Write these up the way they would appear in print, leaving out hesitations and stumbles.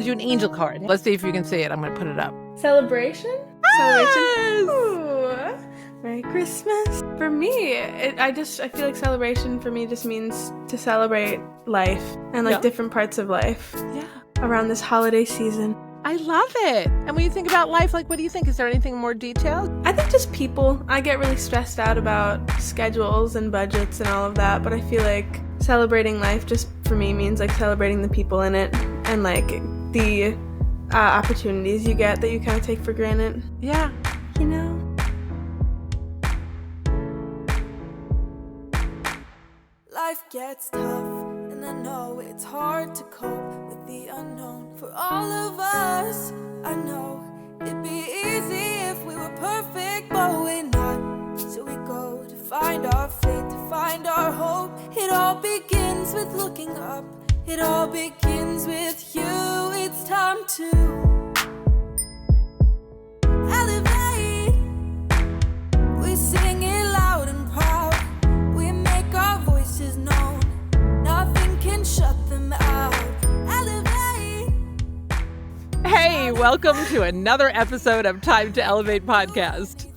you an angel card. Let's see if you can see it. I'm going to put it up. Celebration? Yes! Celebration? Ooh. Merry Christmas. For me, I feel like celebration for me just means to celebrate life and different parts of life. Yeah. Around this holiday season. I love it. And when you think about life, what do you think? Is there anything more detailed? I think just people. I get really stressed out about schedules and budgets and all of that, but I feel like celebrating life just for me means celebrating the people in it and the opportunities you get that you kind of take for granted. Yeah. You know? Life gets tough, and I know it's hard to cope with the unknown. For all of us, I know it'd be easy if we were perfect, but we're not. So we go to find our faith, to find our hope. It all begins with looking up. It all begins with you. It's time to elevate. We sing it loud and proud. We make our voices known. Nothing can shut them out. Elevate. Hey, welcome to another episode of Time to Elevate podcast.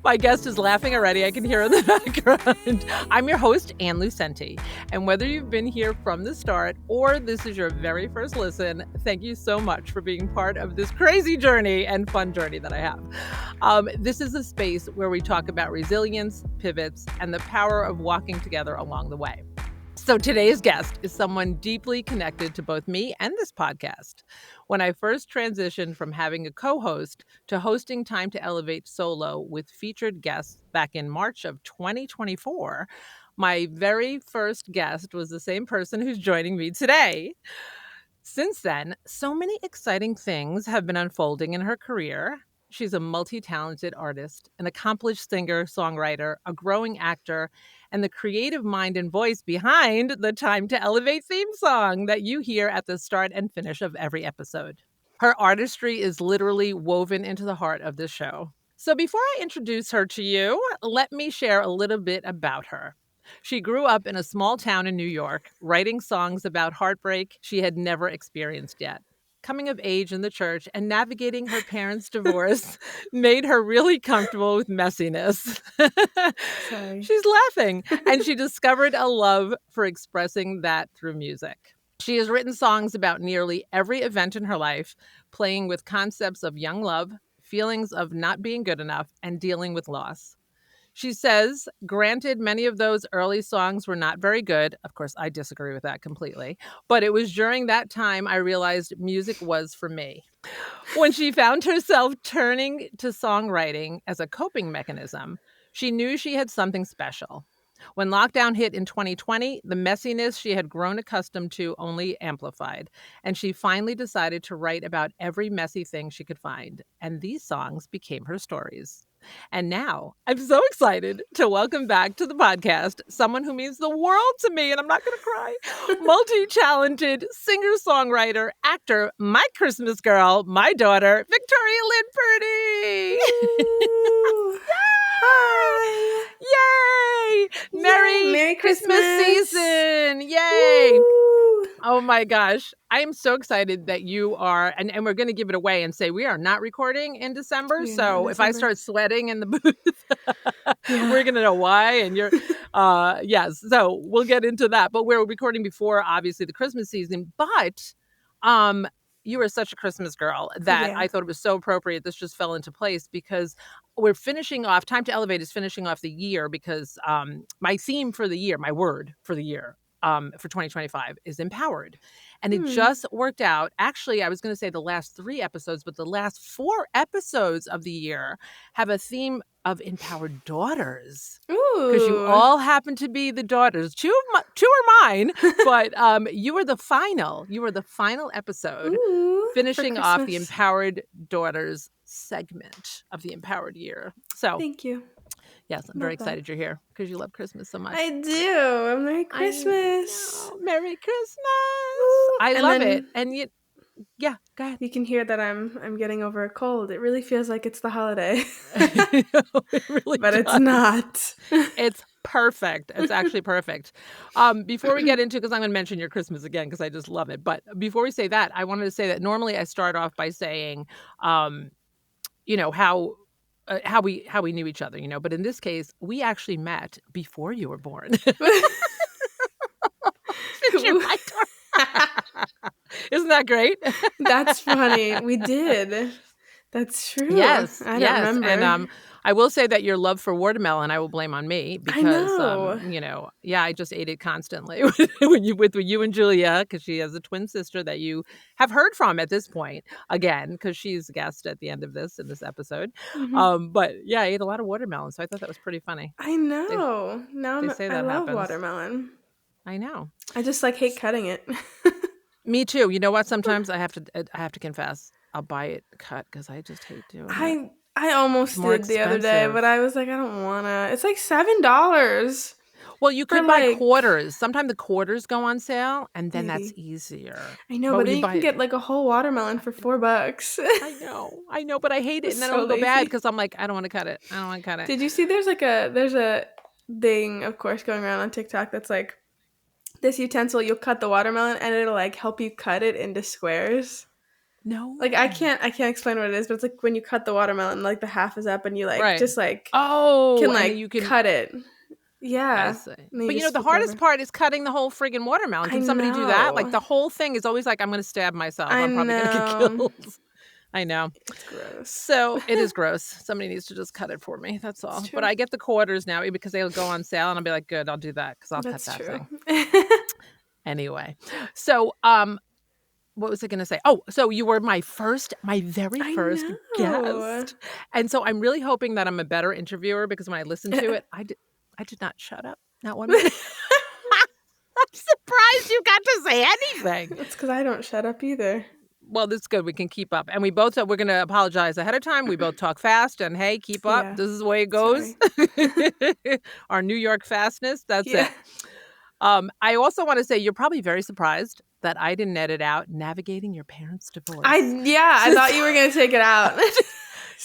My guest is laughing already. I can hear her in the background. I'm your host, Ann Lucente. And whether you've been here from the start or this is your very first listen, thank you so much for being part of this crazy journey and fun journey that I have. This is a space where we talk about resilience, pivots, and the power of walking together along the way. So today's guest is someone deeply connected to both me and this podcast. When I first transitioned from having a co-host to hosting Time to Elevate solo with featured guests back in March of 2024, my very first guest was the same person who's joining me today. Since then, so many exciting things have been unfolding in her career. She's a multi-talented artist, an accomplished singer, songwriter, a growing actor, and the creative mind and voice behind the Time to Elevate theme song that you hear at the start and finish of every episode. Her artistry is literally woven into the heart of this show. So before I introduce her to you, let me share a little bit about her. She grew up in a small town in New York, writing songs about heartbreak she had never experienced yet. Coming of age in the church and navigating her parents' divorce made her really comfortable with messiness. Sorry. She's laughing. And she discovered a love for expressing that through music. She has written songs about nearly every event in her life, playing with concepts of young love, feelings of not being good enough, and dealing with loss. She says, granted, many of those early songs were not very good. Of course, I disagree with that completely. But it was during that time I realized music was for me. When she found herself turning to songwriting as a coping mechanism, she knew she had something special. When lockdown hit in 2020, the messiness she had grown accustomed to only amplified, and she finally decided to write about every messy thing she could find. And these songs became her stories. And now I'm so excited to welcome back to the podcast someone who means the world to me, and I'm not going to cry, multi-talented singer-songwriter, actor, my Christmas girl, my daughter, Victoria Lynn Purdy. Hi. Yay! Merry Christmas season. Yay! Woo. Oh my gosh. I am so excited that you are, and we're going to give it away and say we are not recording in December. So if I start sweating in the booth, we're going to know why. And you're, yes. So we'll get into that. But we're recording before, obviously, the Christmas season. But you are such a Christmas girl that I thought it was so appropriate. This just fell into place because we're finishing off, Time to Elevate is finishing off the year because my theme for the year, my word for the year, for 2025 is empowered. And it just worked out. Actually, I was going to say the last 3 episodes, but the last 4 episodes of the year have a theme of empowered daughters. Because you all happen to be the daughters. 2 are mine, but you were the final episode, finishing off the empowered daughters segment of the empowered year. So thank you. Yes, I'm very excited you're here because you love Christmas so much. I do. Merry Christmas. Merry Christmas. I love it. And Go ahead. You can hear that I'm getting over a cold. It really feels like it's the holiday. It really But it's does. not. It's perfect. It's actually perfect. Before we get into, because I'm going to mention your Christmas again, because I just love it. But before we say that, I wanted to say that normally I start off by saying, you know, how we knew each other, you know. But in this case, we actually met before you were born. Isn't that great? That's funny. We did. That's true. Yes, I don't yes. remember. And I will say that your love for watermelon, I will blame on me because, know. you know, yeah, I just ate it constantly with you and Julia, because she has a twin sister that you have heard from at this point again, because she's a guest at the end of this in this episode. Mhm. But yeah, I ate a lot of watermelon, so I thought that was pretty funny. I know. Now They say I that love happens. watermelon. I know. I just like hate cutting it. Me too. You know what? Sometimes I have to confess, I'll buy it cut because I just hate doing it. I almost more did the other day, expensive. but I was like, I don't wanna. It's like $7. Well, you For, could buy like- quarters. Sometimes the quarters go on sale, and then that's Maybe. easier. I know, But but when then you you buy can it- get like a whole watermelon for $4. I know, but I hate it, and then So it'll go bad lazy. because I'm like, I don't want to cut it. I don't want to cut it. Did you see there's a thing, of course, going around on TikTok that's like this utensil, you'll cut the watermelon and it'll like help you cut it into squares. No. Like I can't explain what it is, but it's like when you cut the watermelon, like the half is up and you like Right. just like Oh, can and like then you can cut it. Yeah. I see. And then But you know, just the flip it hardest over. part is cutting the whole friggin' watermelon. Can I somebody do that? Like know. the whole thing is always like, I'm going to stab myself. I I'm probably going to get know. killed. I know. It's gross. So it is gross. Somebody needs to just cut it for me. That's all. It's But true. I get the quarters now because they'll go on sale, and I'll be like, good, I'll do that because I'll That's cut that true. thing. Anyway, so what was I going to say? Oh, so you were my very I first know. guest, and so I'm really hoping that I'm a better interviewer because when I listened to it, I did not shut up, not one minute. I'm surprised you got to say anything. It's because I don't shut up either. Well, that's good. We can keep up, and we're going to apologize ahead of time. We both talk fast, and hey, keep up. Yeah. This is the way it goes. Our New York fastness. That's Yeah. it. I also want to say you're probably very surprised that I didn't edit out navigating your parents' divorce. I thought you were gonna take it out.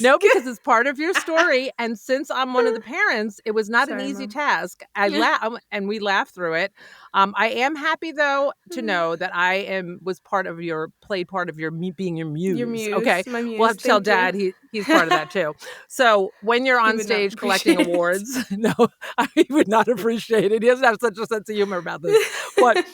No, because it's part of your story, and since I'm one of the parents, it was not an Sorry, easy Mom. task. And we laughed through it. I am happy though to know that played part of your being your muse. Your muse, Okay, my muse. we'll have to tell Thank Dad you. he's part of that too. So when you're on would not stage collecting appreciate it. awards, no, he would not appreciate it. He doesn't have such a sense of humor about this, but.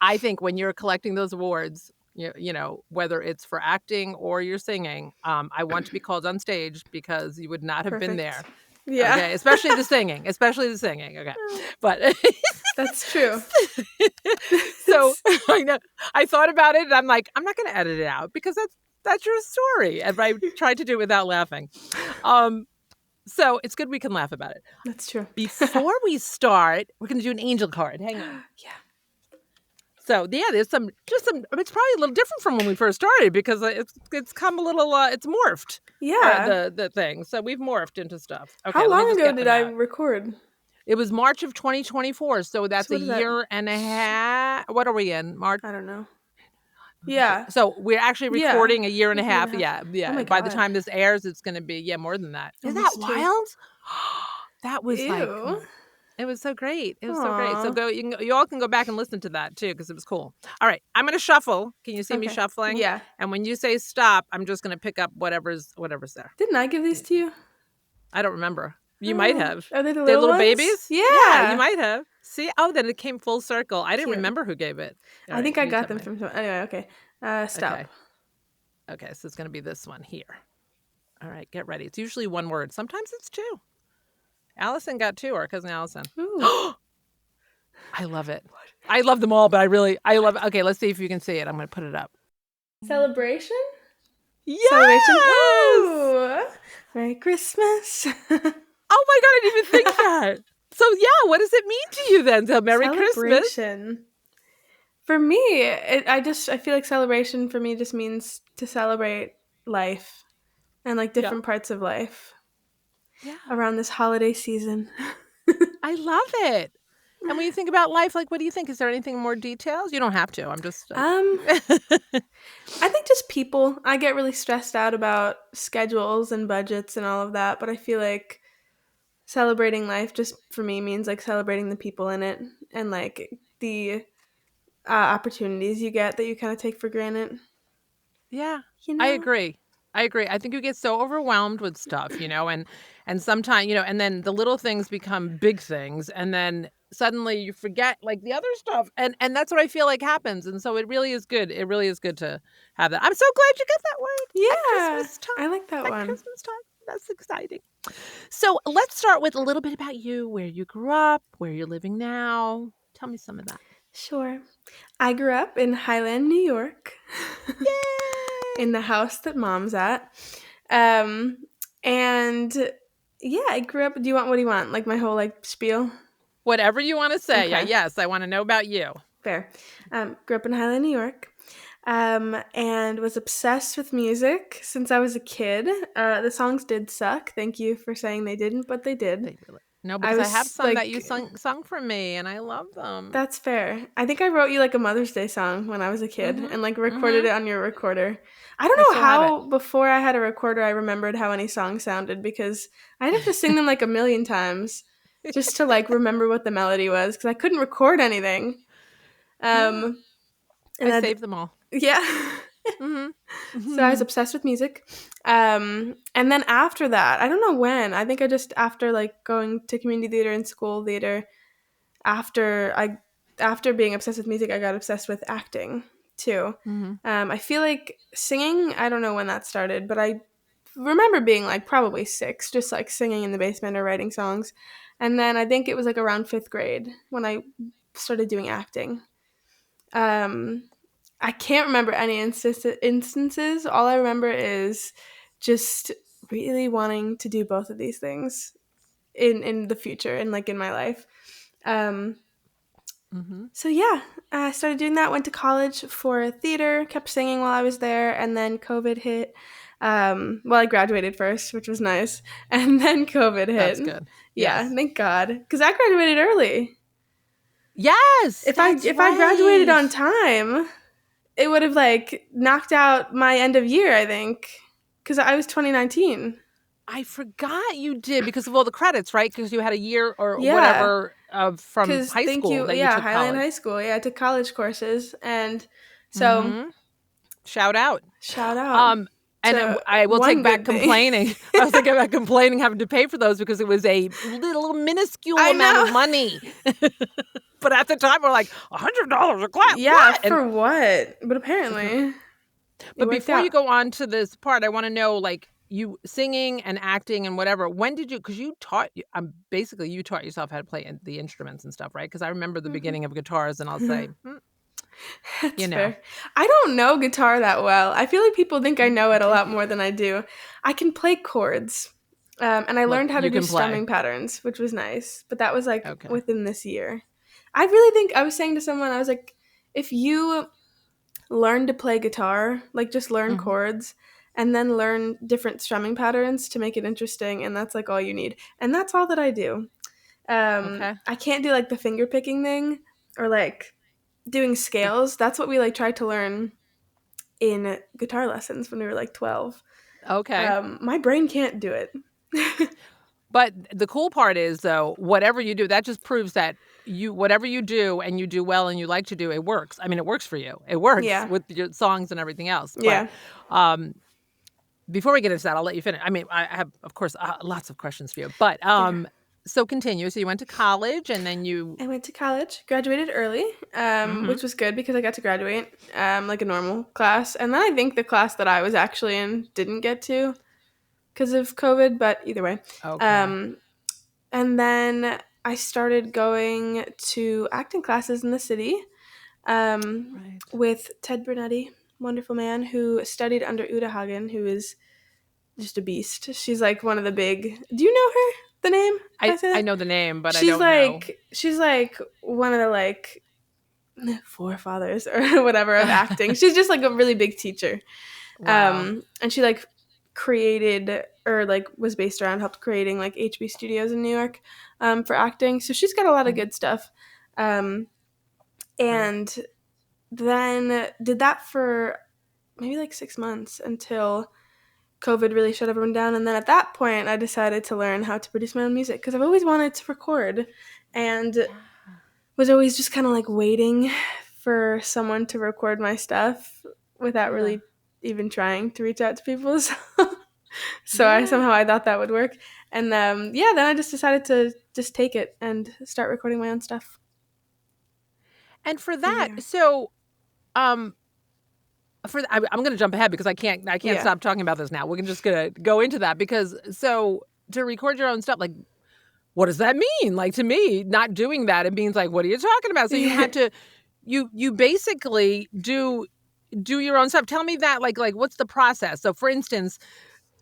I think when you're collecting those awards, you know, whether it's for acting or you're singing, I want to be called on stage because you would not have been there. Yeah. Okay, especially the singing. Okay, but That's true. so I know I thought about it, and I'm like, I'm not going to edit it out because that's your story, and I tried to do it without laughing. So it's good we can laugh about it. That's true. Before we start, we're going to do an angel card. Hang on. Yeah. So yeah, there's some. It's probably a little different from when we first started because it's come a little. It's morphed. Yeah. The thing. So we've morphed into stuff. Okay, How let me long just ago get did them I out. record? It was March of 2024. So that's So a what is that? year and a half. What are we in? March. I don't know. Yeah. So we're actually Yeah. recording a year and a A year half. and a half. Yeah. Oh my By the God. time this airs, it's going to be more than that. Isn't that Almost two. wild? That was like. Ew. It was so great. It was so great. So Aw. you all can go back and listen to that too because it was cool. All right, I'm going to shuffle. Can you see me Okay. shuffling? Yeah. And when you say stop, I'm just going to pick up whatever's there. Didn't I give these to you? I don't remember. You might Oh. have. Are they the They're little little ones? babies? Yeah. You might have. See? Oh, then it came full circle. I didn't Cute. remember who gave it. All I think right, I you got tell them me. from someone. Anyway, okay. Stop. Okay, so it's going to be this one here. All right, get ready. It's usually one word. Sometimes it's two. Allison got two, our cousin Allison. Ooh. I love it. I love them all, but I love it. Okay, let's see if you can see it. I'm going to put it up. Celebration? Yes! Celebration. Ooh. Merry Christmas. Oh my God, I didn't even think that. So yeah, what does it mean to you then? So Merry Christmas. Celebration. For me, I feel like celebration for me just means to celebrate life and like different parts of life Yeah. around this holiday season. I love it. And when you think about life, like, what do you think? Is there anything more details? You don't have to. I'm just. I think just people. I get really stressed out about schedules and budgets and all of that, but I feel like celebrating life just for me means like celebrating the people in it and like the opportunities you get that you kind of take for granted. Yeah, You I know? agree. I agree. I think you get so overwhelmed with stuff, and sometimes, and then the little things become big things, and then suddenly you forget like the other stuff, and that's what I feel like happens. And so it really is good. It really is good to have that. I'm so glad you got that word at Yeah, Christmas time. I like that At one. Christmas time, that's exciting. So let's start with a little bit about you, where you grew up, where you're living now. Tell me some of that. Sure. I grew up in Highland, New York, Yay! in the house that mom's at. Um, and yeah, I grew up. What do you want? Like my whole like spiel? Whatever you want to say. Okay. Yes, I want to know about you. Fair. Grew up in Highland, New York, and was obsessed with music since I was a kid. The songs did suck. Thank you for saying they didn't, but they did. They really no, I because I have was some that you sung for me, and I love them. That's fair. I think I wrote you like a Mother's Day song when I was a kid and like recorded it on your recorder. I don't I know still have how before I had a recorder I remembered how any song sounded because I'd have to sing them like a million times just to like remember what the melody was because I couldn't record anything. Yeah, And I saved them all. yeah. Mhm. So I was obsessed with music. And then after that, I don't know when. I think I just after like going to community theater and school theater, after being obsessed with music, I got obsessed with acting too. Mhm. I feel like singing. I don't know when that started, but I remember being like probably 6, just like singing in the basement or writing songs. And then I think it was like around 5th grade when I started doing acting. I can't remember any instances. All I remember is just really wanting to do both of these things in the future and like in my life. So yeah, I started doing that. Went to college for theater. Kept singing while I was there, and then COVID hit. Well, I graduated first, which was nice, and then COVID hit. That's good. Yeah, Yes. thank God, because I graduated early. Yes. If I graduated on time, it would have like knocked out my end of year. I think because I was 2019. I forgot you did because of all the credits, right? Because you had a year or Yeah. whatever from Because high thank school you. that you Yeah, took Highland college. High School. Yeah, I took college courses, and so Shout out. shout out. And to I will one take back good thing. complaining. I was thinking about complaining having to pay for those because it was a little minuscule I amount know. of money. But at the time, we're like, $100 a class. Yeah, what? for what? But apparently, But before you go on to this part, I want to know, like, you singing and acting and whatever. When did you? Because you taught, basically, you taught yourself how to play the instruments and stuff, right? Because I remember the beginning of guitars, and I'll say, That's fair. I don't know guitar that well. I feel like people think I know it a lot more than I do. I can play chords, and I learned how to do strumming patterns, which was nice. But that was like within this year. I really think I was saying to someone, I was like, if you learn to play guitar, like just learn chords and then learn different strumming patterns to make it interesting, and that's like all you need. And that's all that I do. I can't do like the finger picking thing or like doing scales. That's what we like tried to learn in guitar lessons when we were like 12. Okay. My brain can't do it. But the cool part is, though, whatever you do, that just proves that whatever you do and you do well and you like to do, it works. I mean, it works for you. It works with your songs and everything else. Yeah. But before we get into that, I'll let you finish. I mean, I have, of course, lots of questions for you. But so continue. So you went to college and then I went to college, graduated early, which was good because I got to graduate like a normal class. And then I think the class that I was actually in didn't get to because of COVID, but either way. Okay. And then I started going to acting classes in the city with Ted Brunetti, wonderful man who studied under Uta Hagen, who is just a beast. She's like one of the big. Do you know her? The name? I know the name, but I don't know. She's like one of the like forefathers or whatever of acting. She's just like a really big teacher. Wow. And she like created or like was based around helped creating like HB Studios in New York for acting. So she's got a lot of good stuff. And then did that for maybe like 6 months until COVID really shut everyone down. And then at that point, I decided to learn how to produce my own music because I've always wanted to record and was always just kind of like waiting for someone to record my stuff without really even trying to reach out to people. So I thought that would work. And then I just decided to just take it and start recording my own stuff. And for that, so I'm going to jump ahead because I can't stop talking about this now. We're just going to go into that because so to record your own stuff, like, what does that mean? Like, to me, not doing that, it means like, what are you talking about? So you had to, you basically do your own stuff. Tell me that, like what's the process? So for instance,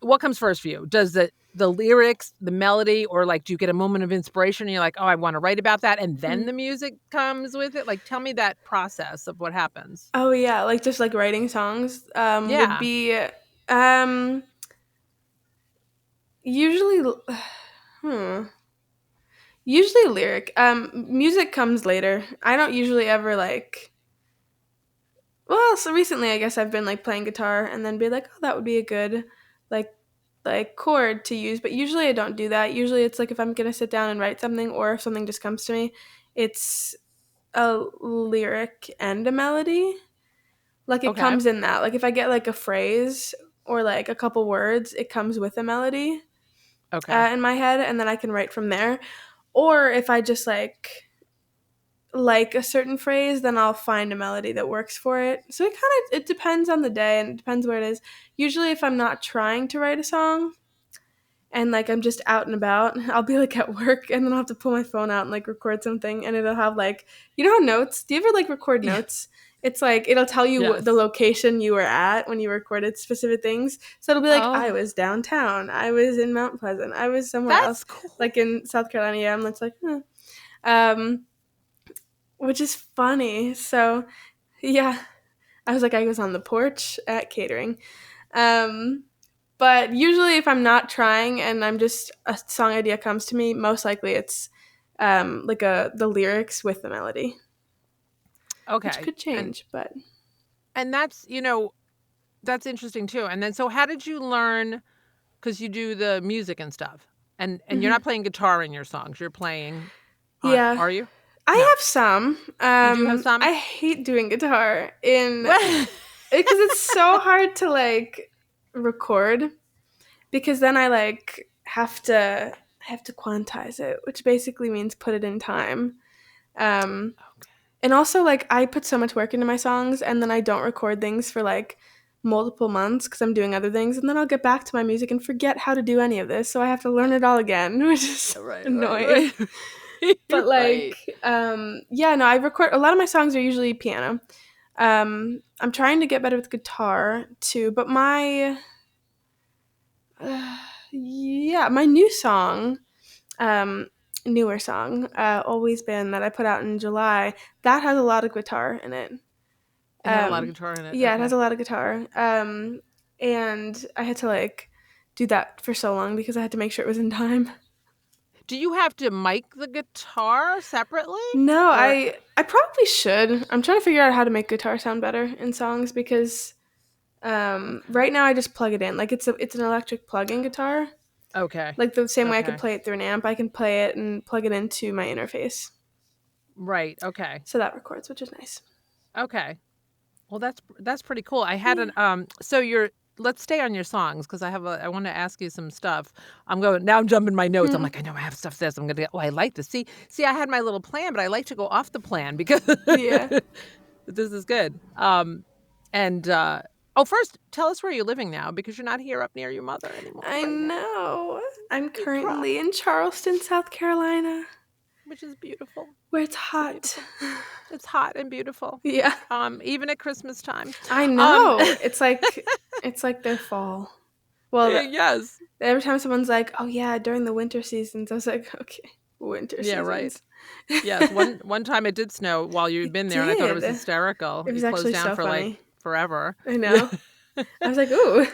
what comes first for you? Does the lyrics, the melody, or like, do you get a moment of inspiration and you're like, oh, I want to write about that, and then the music comes with it? Like, tell me that process of what happens. Oh yeah, like just like writing songs would be usually usually lyric. Music comes later. I don't usually ever like. Well, so recently I guess I've been like playing guitar and then be like, oh, that would be a good like chord to use. But usually I don't do that. Usually it's like if I'm gonna sit down and write something, or if something just comes to me, it's a lyric and a melody. Like it comes in that. Like if I get like a phrase or like a couple words, it comes with a melody. In my head, and then I can write from there. Or if I just like a certain phrase, then I'll find a melody that works for it. So it depends on the day and it depends where it is. Usually if I'm not trying to write a song and like I'm just out and about, I'll be like at work and then I'll have to pull my phone out and like record something, and it'll have like, you know how notes? Do you ever like record notes? It's like it'll tell you the location you were at when you recorded specific things. So it'll be like, I was downtown, I was in Mount Pleasant, I was somewhere else, cool. Like in South Carolina. Yeah, and it's like, which is funny. So, yeah, I was like, I was on the porch at catering. But usually if I'm not trying and I'm just, a song idea comes to me, most likely it's like the lyrics with the melody. Okay. Which could change, And that's, that's interesting too. And then, so how did you learn, because you do the music and stuff, and you're not playing guitar in your songs, you're playing, are you? I have some. You do have some? I hate doing guitar because it's so hard to like record, because then I like have to quantize it, which basically means put it in time. And also like I put so much work into my songs, and then I don't record things for like multiple months because I'm doing other things, and then I'll get back to my music and forget how to do any of this, so I have to learn it all again, which is annoying. Right. But like, no, I record, a lot of my songs are usually piano. I'm trying to get better with guitar too, but my new song, newer song, Always Been, that I put out in July, that has a lot of guitar in it. It has a lot of guitar in it? Yeah, it has a lot of guitar. And I had to like do that for so long because I had to make sure it was in time. Do you have to mic the guitar separately? No, I probably should. I'm trying to figure out how to make guitar sound better in songs because right now I just plug it in. Like it's an electric plug-in guitar. Okay. Like the same way I could play it through an amp, I can play it and plug it into my interface. Right. Okay. So that records, which is nice. Okay. Well, that's pretty cool. I had let's stay on your songs because I want to ask you some stuff. I'm jumping my notes. I'm like, I know I have stuff this. I'm going to I like this. See, I had my little plan, but I like to go off the plan because this is good. First, tell us where you're living now, because you're not here up near your mother anymore. I know. I'm currently in Charleston, South Carolina. Which is beautiful. Where it's hot. It's hot and beautiful. Yeah. Even at Christmas time. I know. It's like their fall. Well, yes. Every time someone's like, "Oh yeah, during the winter seasons," I was like, "Okay, winter seasons." Yeah, right. Yes. One time it did snow while you'd been there, and I thought it was hysterical. It was actually closed down for funny. Like forever. I know. I was like, "Ooh."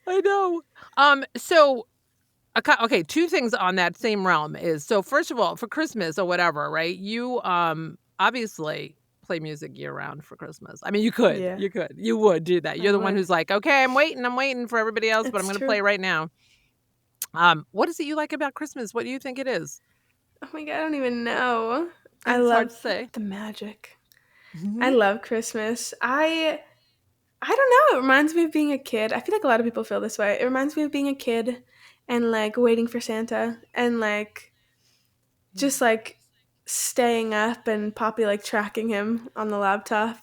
I know. So Okay, two things on that same realm is, so first of all, for Christmas or whatever, right? You obviously play music year round for Christmas. I mean, Yeah. you would do that. I You're the one would. who's like, okay, I'm waiting for everybody else, but I'm It's going to true. play right now. What is it you like about Christmas? What do you think it is? Oh my God, I don't even know. I It's hard love to say. the magic. Mhm. I love Christmas. I don't know. It reminds me of being a kid. I feel like a lot of people feel this way. It reminds me of being a kid and like waiting for Santa and like just like staying up and Poppy like tracking him on the laptop.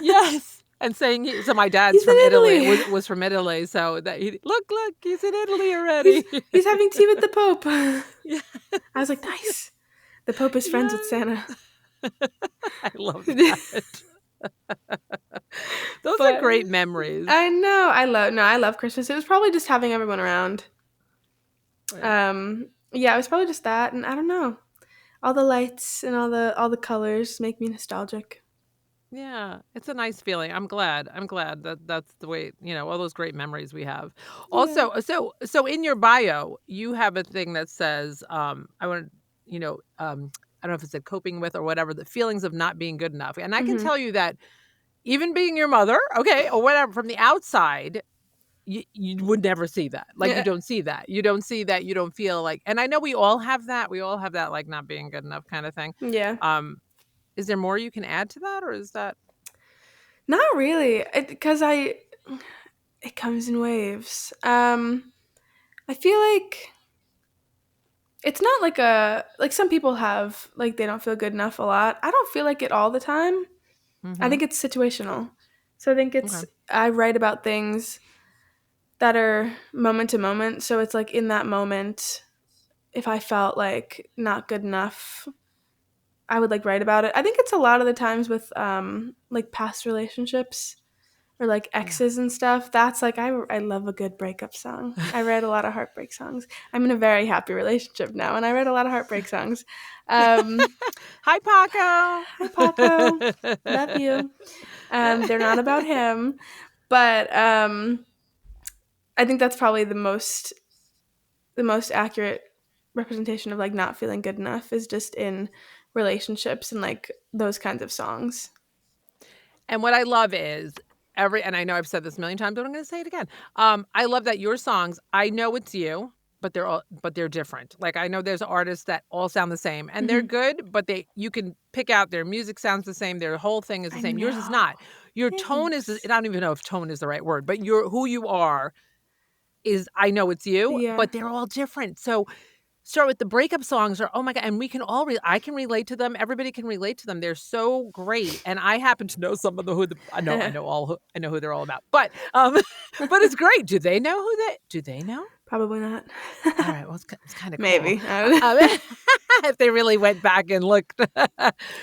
Yes. And saying so my dad's He's in from Italy. Italy. Was from Italy, so that he look, he's in Italy He's already. he's having tea with the Pope. Yeah. I was like, nice. The Pope is friends with Santa. I love that. Those are But great memories. I know. I love Christmas. It was probably just having everyone around. Right. Yeah, it was probably just that, and I don't know. All the lights and all the colors make me nostalgic. Yeah, it's a nice feeling. I'm glad. I'm glad that that's the way, all those great memories we have. Yeah. Also, so in your bio, you have a thing that says, I want, I don't know if it said coping with or whatever, the feelings of not being good enough. And I can Mhm. tell you that even being your mother, okay, or whatever, from the outside, you would never see that. Like, you Yeah. don't see that. You don't see that. You don't feel like, and I know we all have that. We all have that, like, not being good enough kind of thing. Yeah. Um, is there more you can add to that, or is that? Not really, because it comes in waves. I feel like it's not like some people have like they don't feel good enough a lot. I don't feel like it all the time. I Mm-hmm. think it's situational. So I think Okay. I write about things that are moment to moment. So it's like in that moment, if I felt like not good enough, I would like write about it. I think it's a lot of the times with like past relationships or like Yeah. exes and stuff. That's like I love a good breakup song. I write a lot of heartbreak songs. I'm in a very happy relationship now, and I write a lot of heartbreak songs. Hi, Paco. Hi Paco, love you. They're not about him, but I think that's probably the most accurate representation of like not feeling good enough is just in relationships and like those kinds of songs. And what I love is and I know I've said this a million times, but I'm going to say it again. I love that your songs, I know it's you, but they're different. Like, I know there's artists that all sound the same and they're Mhm. good, but you can pick out their music sounds the same. Their whole thing is the I same. Yours is know. not. Your tone is, Thanks. I don't even know if tone is the right word, but who you are is, I know it's you, Yeah. but they're all different. So start with the breakup songs are, oh my God, and we can all I can relate to them. Everybody can relate to them. They're so great. And I happen to know some of I know I know who they're all about. But but it's great. Do they know? Probably not. All right, well, it's kind of cool. Maybe. I don't know. If they really went back and looked.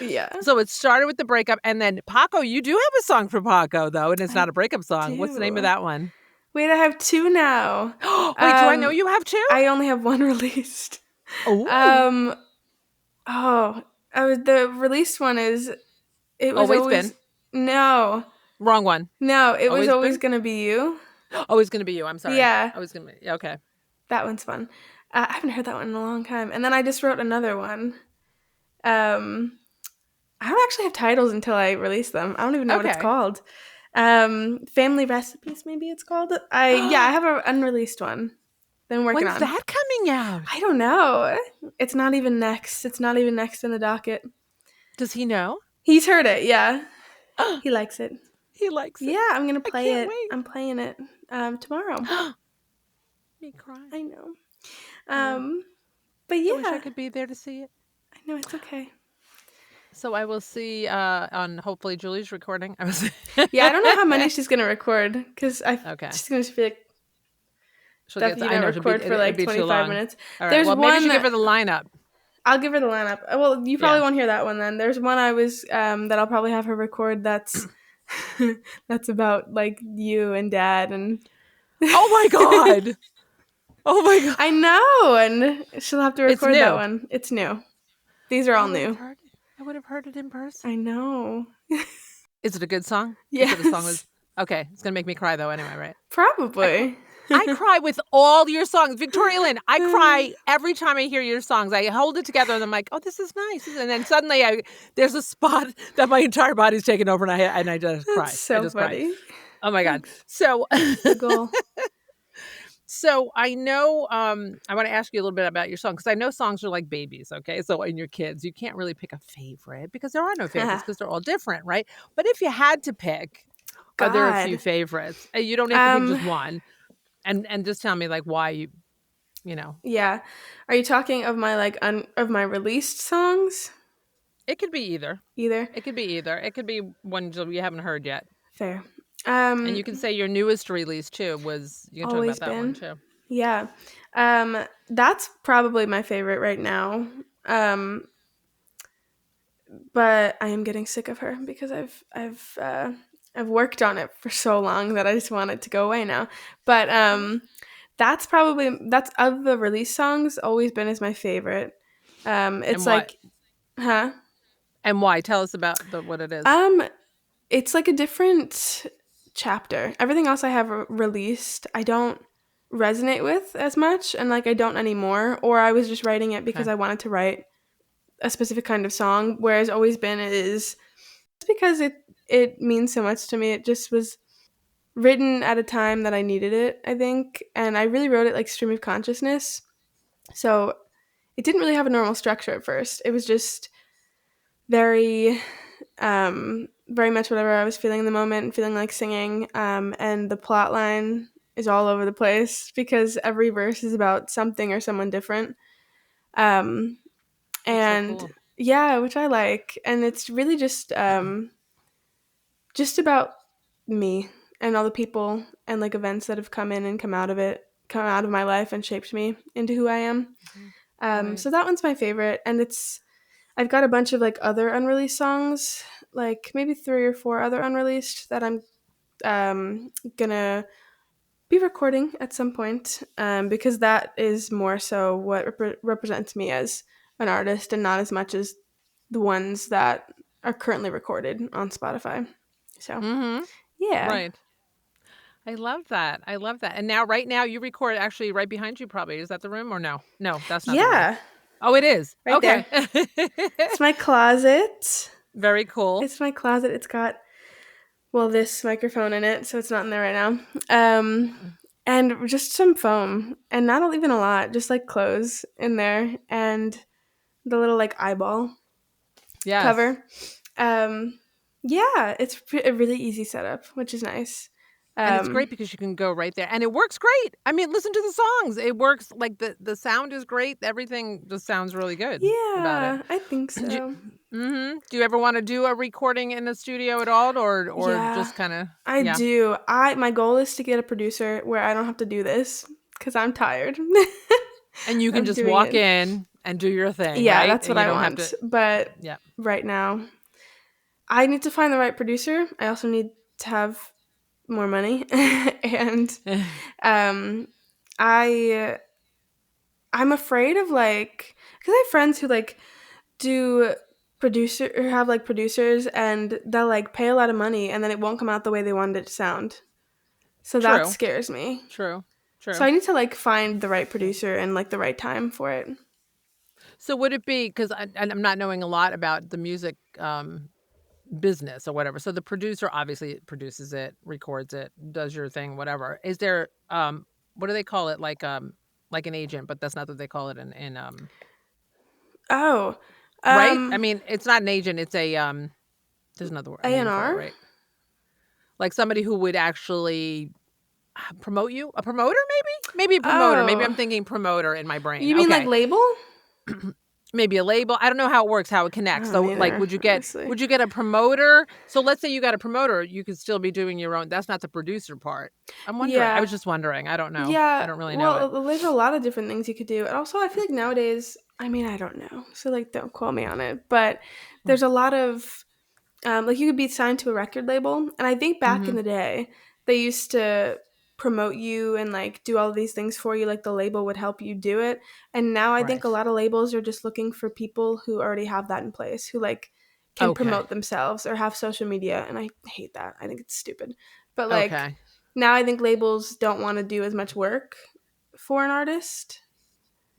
Yeah. So it started with the breakup, and then Paco, you do have a song for Paco though, and it's I not a breakup song. What's the name of do. that one? Wait, I have two now. Wait, do I know you have two? I only have one released. Oh, Um, oh, the released one is it was always always been no, wrong one. no, it was Always always been. gonna be you. Always gonna be you. I'm sorry. Yeah, Always gonna be okay. that one's fun. I haven't heard that one in a long time. And then I just wrote another one. Um, I don't actually have titles until I release them. I don't even know what it's Okay. called. Family Recipes, maybe it's called. I have an unreleased one. That I'm working When's on. that coming out? I don't know. It's not even next. It's not even next in the docket. Does he know? He's heard it. Yeah, he likes it. He likes it. Yeah, I'm gonna I play can't it. wait. I'm playing it tomorrow. Me cry. I know. Yeah. But I wish I yeah, could be there to see it. I know it's okay. So I will see on hopefully Julie's recording. Yeah, I don't know how many she's gonna record because Okay. she's gonna be like She'll stuff get. you I don't know record for it'd like be too 25 long. minutes. All right. There's Well, maybe you one should give that her the lineup. I'll give her the lineup. Well, you probably Yeah. won't hear that one then. There's one I was that I'll probably have her record. That's that's about like you and Dad and. Oh my God. Oh my God. I know, and she'll have to It's record that new. one. It's new. These are all new. I would have heard it in person. I know. Is it a good song? Is it a song Yes, okay? It's gonna make me cry though. Anyway, right? probably. I cry with all your songs. Victoria Lynn, I cry every time I hear your songs. I hold it together and I'm like, oh, this is nice. And then suddenly there's a spot that my entire body's taken over and I just cry. That's so I just cry. funny. Oh my God. So The goal. So I know I want to ask you a little bit about your song because I know songs are like babies, okay? So in your kids, you can't really pick a favorite because there are no favorites because they're all different, right? But if you had to pick, are there a few God. favorites? You don't have to pick just one. And just tell me like why you know. Yeah. Are you talking of my of my released songs? It could be either. Either. It could be either. It could be ones you haven't heard yet. Fair. And you can say your newest release too was you can talk Always about that one Been. too. Yeah. That's probably my favorite right now. But I am getting sick of her because I've worked on it for so long that I just want it to go away now. But that's of the release songs, Always Been is my favorite. It's like, huh? And why? Tell us about what it is. It's like a different chapter. Everything else I have released, I don't resonate with as much, and like I don't anymore. Or I was just writing it because I wanted to write a specific kind of song. Whereas Always Been is because it means so much to me. It just was written at a time that I needed it, I think, and I really wrote it like stream of consciousness. So it didn't really have a normal structure at first. It was just very very much whatever I was feeling in the moment and feeling like singing. And the plot line is all over the place because every verse is about something or someone different. And so cool. yeah, which I like. And it's really just about me and all the people and like events that have come in and come out of my life and shaped me into who I am. Right. So that one's my favorite. And I've got a bunch of like other unreleased songs, like maybe 3 or 4 other unreleased that I'm gonna be recording at some point, because that is more so what represents me as an artist and not as much as the ones that are currently recorded on Spotify. So yeah. Right. I love that. I love that. And now, right now, you record actually right behind you. Probably is that the room or no? No, that's not the room. Yeah. Oh, it is. Right okay. there. It's my closet. Very cool. It's my closet. It's got this microphone in it, so it's not in there right now. And just some foam, and not even a lot, just like clothes in there, and the little like eyeball cover. Yeah, it's a really easy setup, which is nice. And it's great because you can go right there. And it works great. I mean, listen to the songs. It works like the sound is great. Everything just sounds really good about it. I think so. Do you ever want to do a recording in the studio at all or just kind of? I do. My goal is to get a producer where I don't have to do this because I'm tired. And you can just walk in and do your thing. Yeah, right? that's what I want. But right now, I need to find the right producer. I also need to have more money. And I'm afraid of like, because I have friends who like do producer or have like producers and they'll like pay a lot of money and then it won't come out the way they wanted it to sound. So that scares me. True. So I need to like find the right producer and like the right time for it. So would it be, because I'm not knowing a lot about the music business or whatever. So the producer obviously produces it, records it, does your thing, whatever. Is there what do they call it? Like an agent, but that's not what they call it in right? I mean, it's not an agent, it's a there's another word. A&R? Right. Like somebody who would actually promote you? A promoter maybe? Maybe a promoter. Maybe I'm thinking promoter in my brain. You mean like label? Maybe a label. I don't know how it works, how it connects. So like would you get a promoter? So let's say you got a promoter, you could still be doing your own. That's not the producer part. I'm wondering. I was just wondering. I don't know. Yeah. I don't really know. Well, there's a lot of different things you could do. And also I feel like nowadays, I mean, I don't know. So like don't quote me on it, but there's a lot of like you could be signed to a record label. And I think back in the day, they used to promote you and like do all of these things for you, like the label would help you do it. And now I think a lot of labels are just looking for people who already have that in place, who like can promote themselves or have social media, and I hate that. I think it's stupid. But like now I think labels don't want to do as much work for an artist.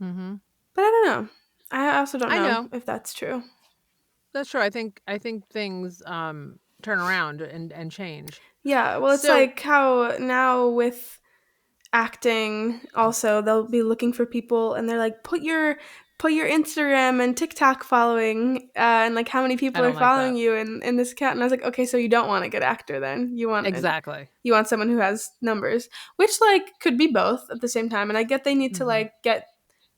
Mm-hmm. But I don't know. I also don't I know know. if that's true. That's true. I think things turn around and change. Yeah, well, it's So like how now with acting also they'll be looking for people and they're like put your Instagram and TikTok following and like how many I people are don't like following that. you in this account, and I was like, okay, so you don't want a good actor then, Exactly. you want someone who has numbers, which like could be both at the same time, and I get they need to Mm-hmm. like get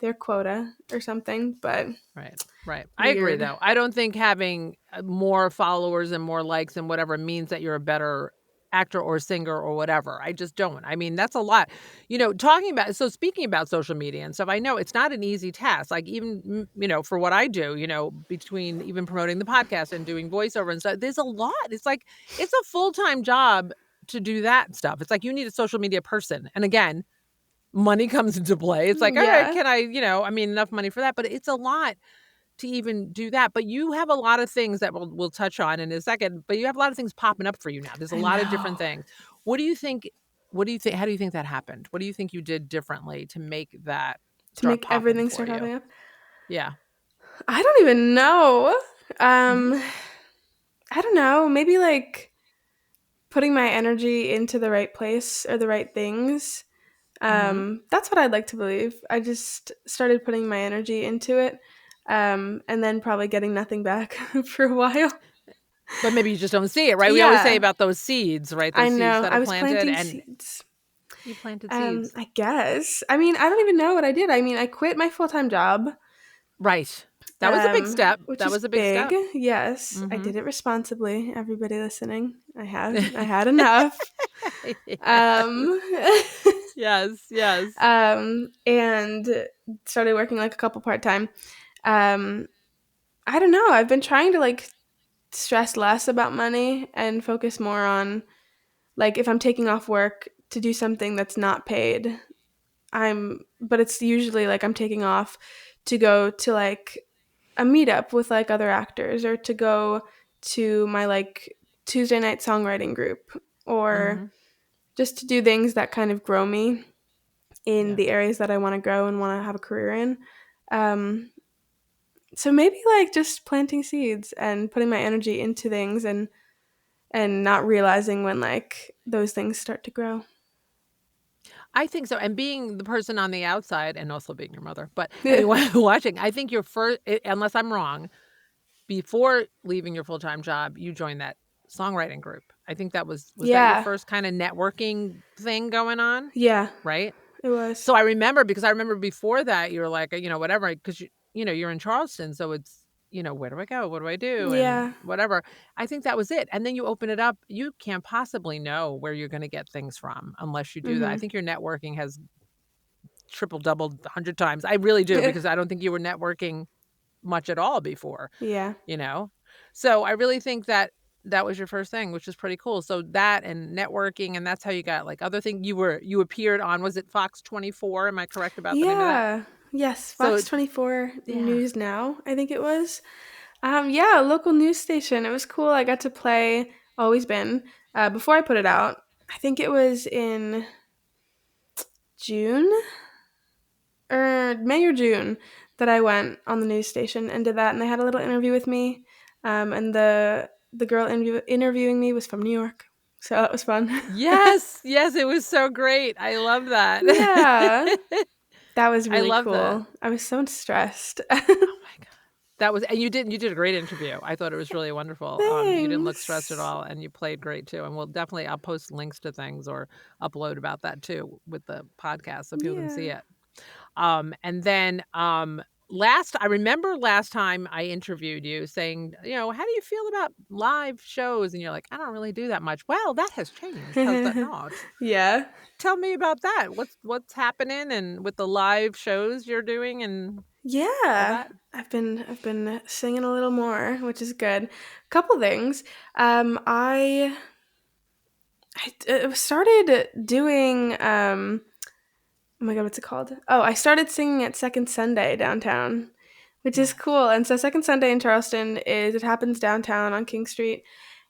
their quota or something, but Right. Right. I agree, weird. though. I don't think having more followers and more likes and whatever means that you're a better actor or singer or whatever. I just don't. I mean, that's a lot. Speaking about social media and stuff, I know it's not an easy task. Like, even, for what I do, between even promoting the podcast and doing voiceover and stuff, there's a lot. It's like, it's a full-time job to do that stuff. It's like you need a social media person. And again, money comes into play. It's like, all right, Yeah, can enough money for that, but it's a lot to even do that. But you have a lot of things that we'll touch on in a second, but you have a lot of things popping up for you now. There's a I lot of different know. things. What do you think? What do you think? How do you think that happened? What do you think you did differently to make that To start make popping everything for start you? popping up, Yeah. I don't even know. Hmm. I don't know, maybe like putting my energy into the right place or the right things. Hmm. That's what I'd like to believe. I just started putting my energy into it, and then probably getting nothing back for a while. But maybe you just don't see it, right? We always say Yeah, about those seeds, right? I Those seeds know. that I are was planted, planting and seeds. you planted seeds. I guess. I mean, I don't even know what I did. I mean, I quit my full time job, Right. That was a big step. which That is was a big big. step. Yes, I Hmm. did it responsibly. Everybody listening, I had enough. Yeah. Um, Yes. Yes. and started working like a couple part time. Um, I don't know. I've been trying to like stress less about money and focus more on like if I'm taking off work to do something that's not paid. But it's usually like I'm taking off to go to like a meetup with like other actors or to go to my like Tuesday night songwriting group or Hmm. just to do things that kind of grow me in Yeah. the areas that I want to grow and want to have a career in. Um, so maybe like just planting seeds and putting my energy into things and not realizing when like those things start to grow. I think so. And being the person on the outside and also being your mother, but anyway, watching, I think your first, unless I'm wrong, before leaving your full-time job, you joined that songwriting group. I think was that your Yeah. first kind of networking thing going on, Yeah, right? it was. So because I remember before that, you were like, whatever, because you're in Charleston. So it's, where do I go? What do I do? And Yeah. whatever. I think that was it. And then you open it up. You can't possibly know where you're going to get things from unless you do that. I Mhm. think your networking has triple doubled 100 times. I really do, because I don't think you were networking much at all before, Yeah. you know? So I really think that that was your first thing, which is pretty cool. So that and networking, and that's how you got like other thing you appeared on, was it Fox 24? Am I correct about the name of that? Yeah. Yes, So Fox 24 yeah. News Now, I think it was. Yeah, local news station. It was cool. I got to play Always Been before I put it out. I think it was in June or May or June that I went on the news station and did that, and they had a little interview with me. And the girl interviewing me was from New York, so that was fun. Yes, yes, it was so great. I love that. Yeah, that was I really love that. cool. I was so stressed. Oh my god. That was, and you did a great interview. I thought it was really wonderful. You didn't look stressed at Thanks. all, and you played great too. And I'll post links to things or upload about that too with the podcast so people can see Yeah. it. And then I remember last time I interviewed you saying, how do you feel about live shows? And you're like, I don't really do that much. Well, that has changed, has that not? Yeah. Tell me about that. What's happening and with the live shows you're doing and all Yeah. that? I've been singing a little more, which is good. Couple things. I started doing oh my god, what's it called? Oh, I started singing at Second Sunday downtown, which is Yes. cool. And so Second Sunday in Charleston it happens downtown on King Street,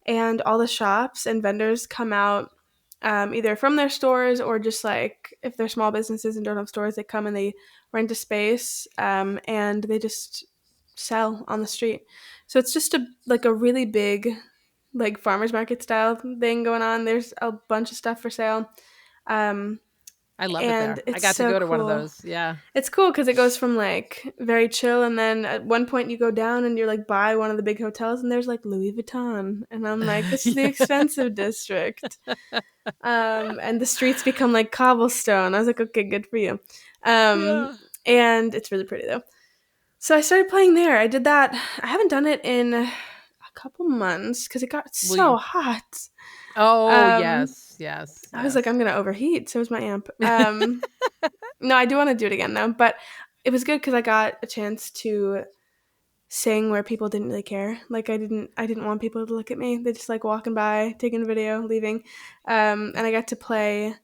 and all the shops and vendors come out either from their stores or just like if they're small businesses and don't have stores, they come and they rent a space and they just sell on the street. So it's just a really big like farmers market style thing going on. There's a bunch of stuff for sale. I love it And there. I it's got to so go to one of cool. those. Yeah. It's cool because it goes from like very chill, and then at one point you go down and you're like by one of the big hotels, and there's like Louis Vuitton, and I'm like, this is the Yeah. expensive district. And the streets become like cobblestone. I was like, okay, good for you. Yeah. And it's really pretty though. So I started playing there. I did that. I haven't done it in a couple months because it got Will so you- hot. Oh, Um, yes. I was like, I'm gonna overheat. So was my amp. No, I do want to do it again though. But it was good because I got a chance to sing where people didn't really care. Like I didn't want people to look at me. They just like walking by, taking a video, leaving. And I got to play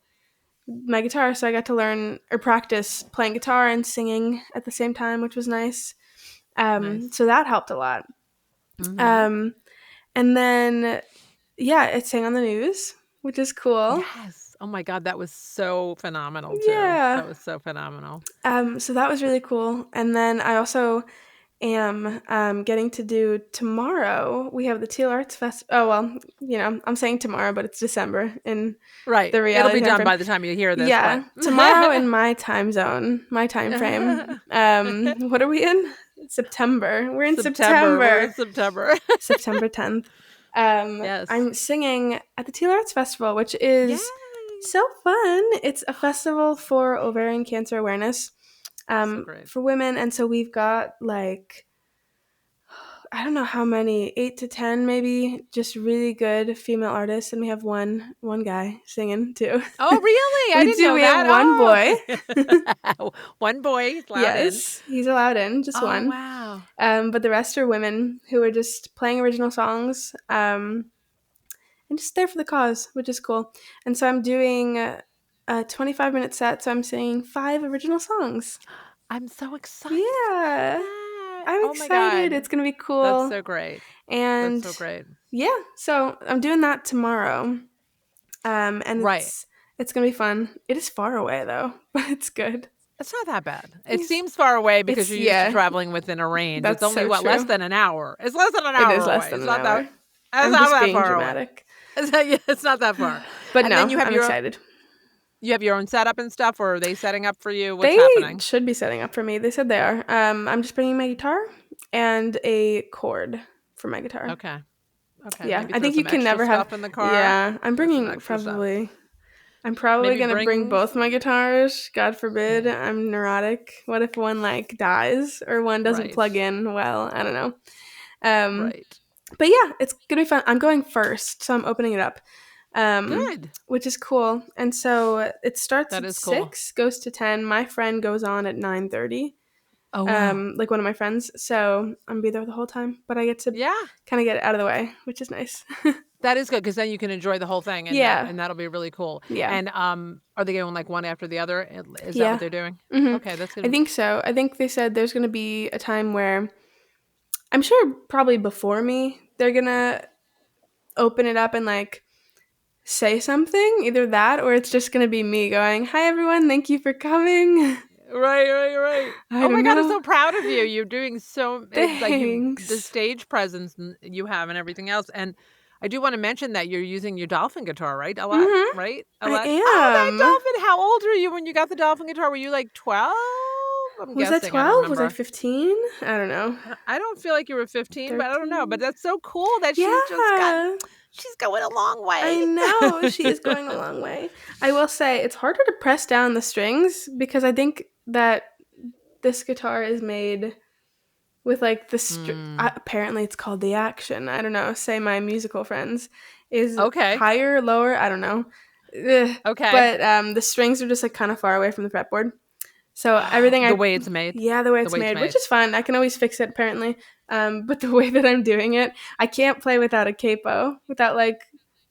my guitar, so I got to learn or practice playing guitar and singing at the same time, which was nice. Nice. So that helped a lot. Mhm. And then it sang on the news, which is cool. Yes. Oh my God, that was so phenomenal too. Yeah. That was so phenomenal. So that was really cool. And then I also am getting to do tomorrow. We have the Teal Arts Fest. Oh well, I'm saying tomorrow, but it's December in Right. the It'll reality be time done frame. by the time you hear this. Yeah, But tomorrow in my time zone, my time frame. What are we in? September. We're in September. We're in September. September 10th. Yes. I'm singing at the Teal Arts Festival, which is Yay. so fun. It's a festival for ovarian cancer awareness So great. for women. And so we've got like, I don't know how many, 8 to 10 maybe, just really good female artists. And we have one guy singing too. Oh, really? I We didn't do. know We that. have one boy. One boy is allowed Yes, he's allowed in, just in. Oh, one. wow. But the rest are women who are just playing original songs and just there for the cause, which is cool. And so I'm doing a 25-minute set, so I'm singing 5 original songs. I'm so excited. Yeah, I'm Oh my God. excited. It's going to be cool. That's so great. And That's so great. yeah, so I'm doing that tomorrow. And Right. it's going to be fun. It is far away though, but it's good. It's not that bad. It seems far away because you're used to traveling within a range. That's It's only so less true. than an hour. It's less than an hour It is less away. than It's an not hour. that. It's I'm not just that being far dramatic. away. It's not that far. But And no, then you have I'm excited. You have your own setup and stuff, or are they setting up for you? What's They happening? should be setting up for me. They said they are. I'm just bringing my guitar and a cord for my guitar. Okay. Yeah, Maybe I think throw you some can extra never have stuff in the car. Yeah, I'm Throw some bringing extra stuff. probably. I'm probably Maybe gonna bring bring- both my guitars. God forbid. I'm neurotic. What if one like dies or one doesn't Right. plug in well? I don't know. Right. But yeah, it's gonna be fun. I'm going first, so I'm opening it up. Good. Which is cool. And so it starts That at is cool. 6, goes to 10. My friend goes on at 9:30. Oh, wow. Like one of my friends. So I'm gonna be there the whole time. But I get to Yeah. kind of get it out of the way, which is nice. That is good because then you can enjoy the whole thing. And Yeah. and that'll be really cool. Yeah. And are they going like one after the other? Is that Yeah. what they're doing? Mhm. Okay, that's good. I think so. I think they said there's gonna be a time where I'm sure probably before me, they're gonna open it up and like say something. Either that or it's just gonna be me going, "Hi everyone, thank you for coming." Right. I Oh my don't God, I'm know. so proud of you. You're doing so it's like the Thanks. stage presence you have and everything else. And I do want to mention that you're using your dolphin guitar, right? A lot, Mhm. right? A I lot. Oh, that am. dolphin! How old were you when you got the dolphin guitar? Were you like 12? I'm Was I guessing. I don't 12? Was I remember. 15? I don't know. I don't feel like you were 15, but I don't know. But that's so cool that Yeah. she's going a long way. I know. She is going a long way. I will say it's harder to press down the strings because I think that this guitar is made with like the apparently it's called the action. I don't know. Say my musical friends is Okay. higher, lower. I don't know. Ugh. Okay. But the strings are just like kind of far away from the fretboard. So everything the way it's made. Yeah, the way it's made, which is fun. I can always fix it apparently. But the way that I'm doing it, I can't play without a capo, without like,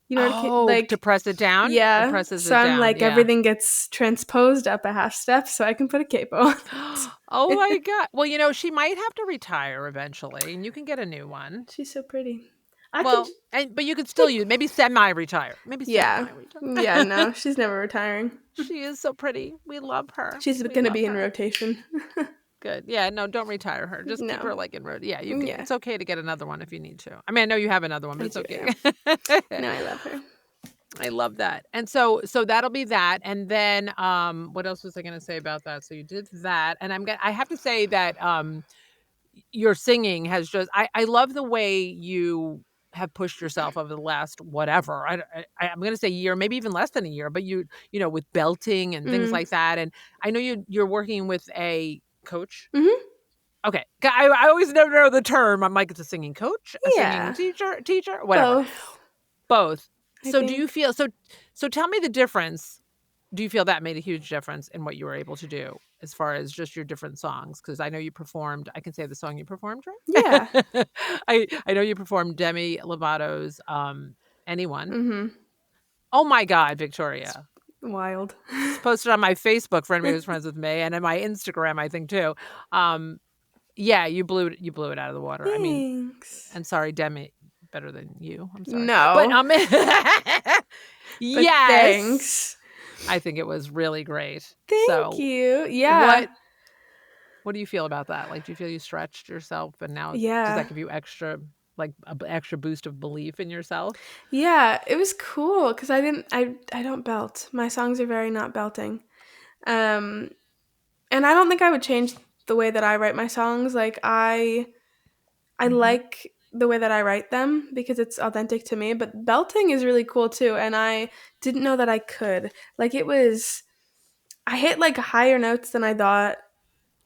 you know, like to press it down. Yeah. It presses So it I'm down. like yeah. everything gets transposed up a half step, so I can put a capo. Oh my God. Well, she might have to retire eventually, and you can get a new one. She's so pretty. Well, but you could still use maybe semi-retire. Maybe Yeah. semi-retire. Yeah, no, she's never retiring. She is so pretty. We love her. She's We going to love be in her. rotation. Good. Yeah, no, don't retire her. Just keep No. her like in road. Yeah, you can. Yeah. It's okay to get another one if you need to. I mean, I know you have another one, but it's do, okay. No, I love her. I love that. And so that'll be that. And then what else was I going to say about that? So you did that, and I have to say that your singing has just I love the way you have pushed yourself over the last whatever. I'm going to say year, maybe even less than a year, but you know, with belting and things like that. And I know you're working with a coach. Mm-hmm. Okay. I always never know the term. I'm like, it's a singing coach, a singing teacher, whatever. Both. So do you feel so tell me the difference. Do you feel that made a huge difference in what you were able to do as far as just your different songs? Because I know you performed, I can say the song you performed, right? Yeah. I know you performed Demi Lovato's Anyone. Mm-hmm. Oh my God, Victoria. Wild. It's posted on my Facebook for anybody who's friends with me, and on my Instagram, I think too. Yeah, you blew it out of the water. Thanks. I mean, and sorry, Demi, better than you. I'm sorry. No. But yes. Thanks. I think it was really great. Thank you. Yeah. What do you feel about that? Like, do you feel you stretched yourself and now does that give you extra, like an extra boost of belief in yourself? Yeah, it was cool because I don't belt. My songs are very not belting. And I don't think I would change the way that I write my songs. Like I like the way that I write them because it's authentic to me, but belting is really cool too. And I didn't know that I could. Like I hit like higher notes than I thought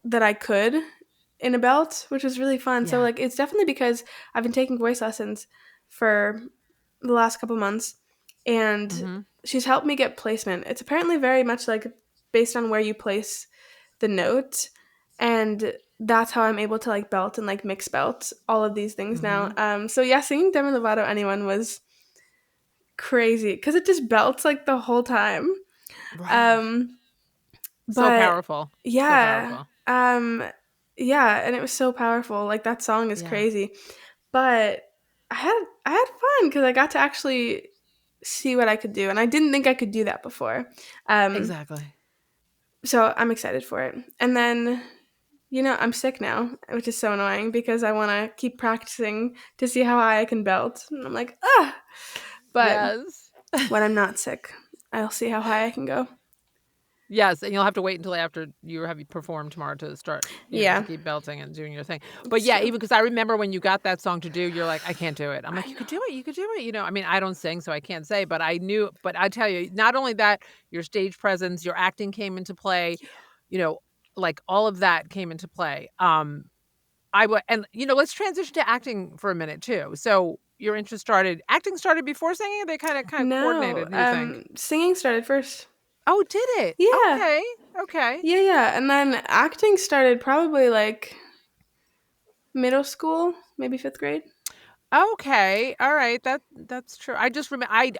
that I could in a belt, which was really fun. Yeah. So like it's definitely because I've been taking voice lessons for the last couple months and she's helped me get placement. It's apparently very much like based on where you place the note, and that's how I'm able to like belt and like mix belt all of these things now. So yeah, singing Demi Lovato Anyone was crazy because it just belts like the whole time. Right. So powerful. Yeah. So powerful. Yeah, and it was so powerful. Like that song is crazy. But I had fun because I got to actually see what I could do, and I didn't think I could do that before. Exactly. So I'm excited for it. And then, you know, I'm sick now, which is so annoying because I want to keep practicing to see how high I can belt. And I'm like, But when I'm not sick, I'll see how high I can go. Yes, and you'll have to wait until after you have performed tomorrow to start, to keep belting and doing your thing. But even because I remember when you got that song to do, you're like, I can't do it. I'm like, you could do it. You know, I mean, I don't sing, so I can't say, but I knew. But I tell you, not only that, your stage presence, your acting came into play. You know, like all of that came into play. And let's transition to acting for a minute too. So your acting started before singing. Or they kind of coordinated. You think singing started first. Oh, did it? Yeah. Okay. Yeah. And then acting started probably like middle school, maybe 5th grade. Okay. All right. That's true. I just remember I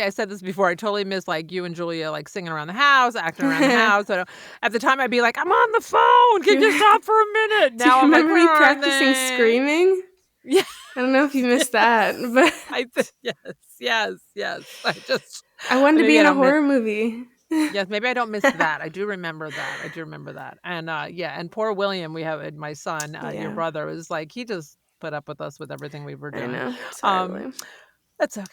said this before. I totally missed like you and Julia like singing around the house, acting around the house. So at the time I'd be like, I'm on the phone. Can you stop for a minute? Now I'm like, me practicing screaming? Yeah. I don't know if you missed that, but yes. I wanted to be in a horror movie. Yes, maybe I don't miss that. I do remember that. And and poor William, we have my son, your brother, was like, he just put up with us with everything we were doing. I know. Totally. That's okay.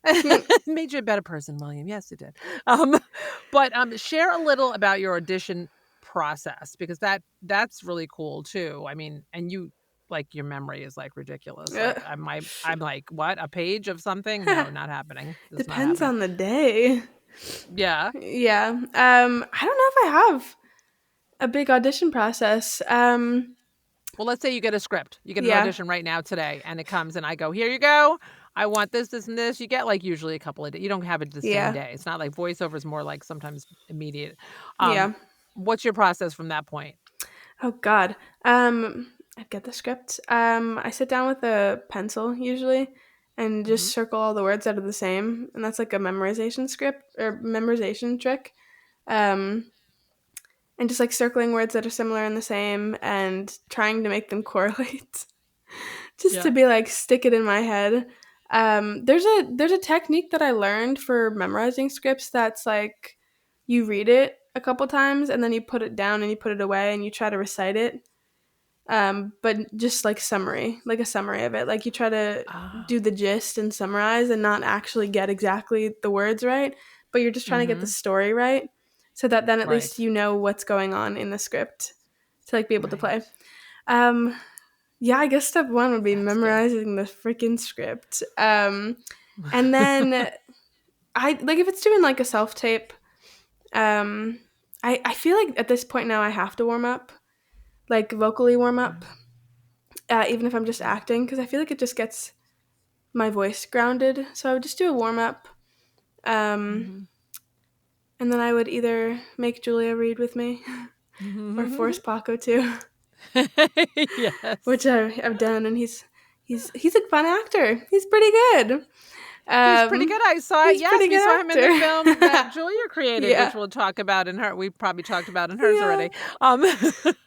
Yeah. Made you a better person, William. Yes, it did. But share a little about your audition process, because that's really cool too. I mean, and you like your memory is like ridiculous. Like I'm like, what? A page of something? No, not happening. Depends on the day. Yeah. Yeah. I don't know if I have a big audition process. Well, let's say you get a script. You get an audition right now today, and it comes, and I go, here you go. I want this, and this. You get like usually a couple of days. You don't have it the same day. It's not like voiceover is more like sometimes immediate. What's your process from that point? Oh, God. I'd get the script. I sit down with a pencil usually and just circle all the words that are the same. And that's like a memorization trick. And just like circling words that are similar and the same and trying to make them correlate. just to be like stick it in my head. There's a technique that I learned for memorizing scripts that's like you read it a couple times and then you put it down and you put it away and you try to recite it. But just like a summary of it. Like you try to do the gist and summarize and not actually get exactly the words right, but you're just trying to get the story right, so that then at least you know what's going on in the script to like be able to play. Yeah, I guess step one would be memorizing the freaking script. And then I like if it's doing like a self tape. I feel like at this point now I have to warm up, like vocally warm up. Even if I'm just acting, because I feel like it just gets my voice grounded. So I would just do a warm up, and then I would either make Julia read with me, or force Paco to, Yes, which I've done, and he's a fun actor. He's pretty good. He's pretty good. I saw it. Yes, we saw him in the film that Julia created, which we'll talk about in her. We probably talked about in hers already.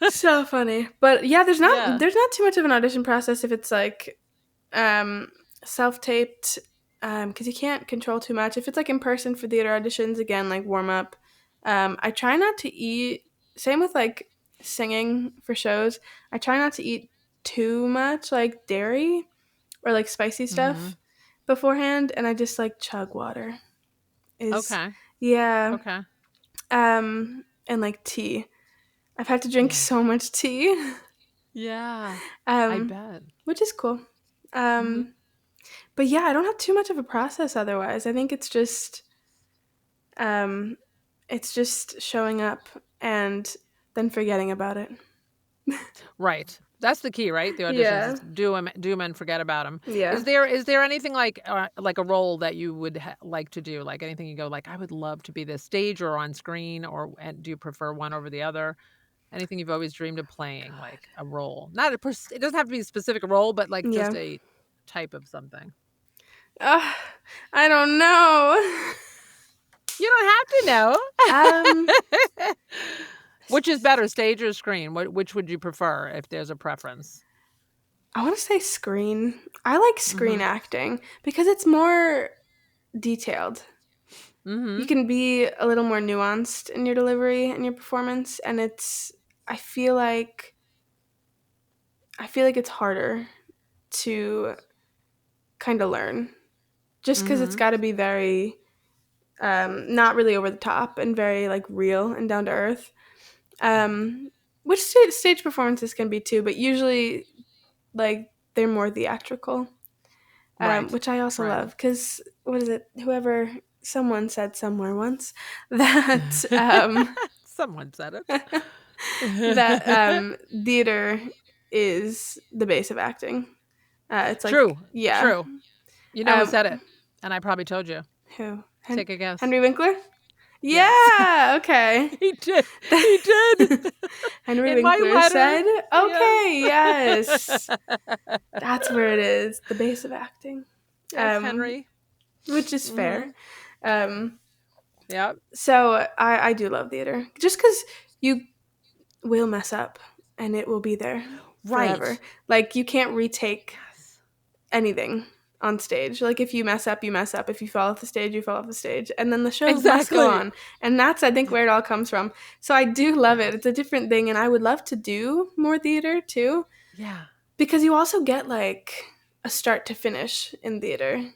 So funny, but yeah, there's not too much of an audition process if it's like self-taped, because you can't control too much. If it's like in person for theater auditions, again, like warm up. I try not to eat. Same with like singing for shows. I try not to eat too much like dairy or like spicy stuff beforehand, and I just like chug water. Yeah. Okay. And like tea. I've had to drink so much tea. Yeah. I bet. Which is cool. But yeah, I don't have too much of a process otherwise. I think it's just showing up and then forgetting about it. Right. That's the key, right? The auditions is do them and forget about them. Yeah. Is there anything like a role that you would like to do? Like anything you go like I would love to be this stage or on screen, or do you prefer one over the other? Anything you've always dreamed of playing, like a role? Not it doesn't have to be a specific role, but like just a type of something. I don't know. You don't have to know. Which is better, stage or screen? Which would you prefer if there's a preference? I want to say screen. I like screen acting because it's more detailed. You can be a little more nuanced in your delivery and your performance, and I feel like it's harder to kind of learn, just because it's got to be very not really over the top and very like real and down to earth. Which stage performances can be too, but usually like they're more theatrical, which I also love, because what is it? Someone said somewhere once that someone said it that theater is the base of acting. It's like true. You know who said it, and I probably told you. Who? Take a guess. Henry Winkler. Yeah, okay. He did. Henry Winkler said, okay, yes. That's where it is, the base of acting. Yes, Henry. Which is fair. Yeah. So I do love theater. Just because you will mess up and it will be there forever. Like, you can't retake anything on stage. Like, if you mess up, you mess up. If you fall off the stage, you fall off the stage. And then the show must go on. And that's, I think, where it all comes from. So I do love it. It's a different thing. And I would love to do more theater, too. Yeah. Because you also get, like, a start to finish in theater.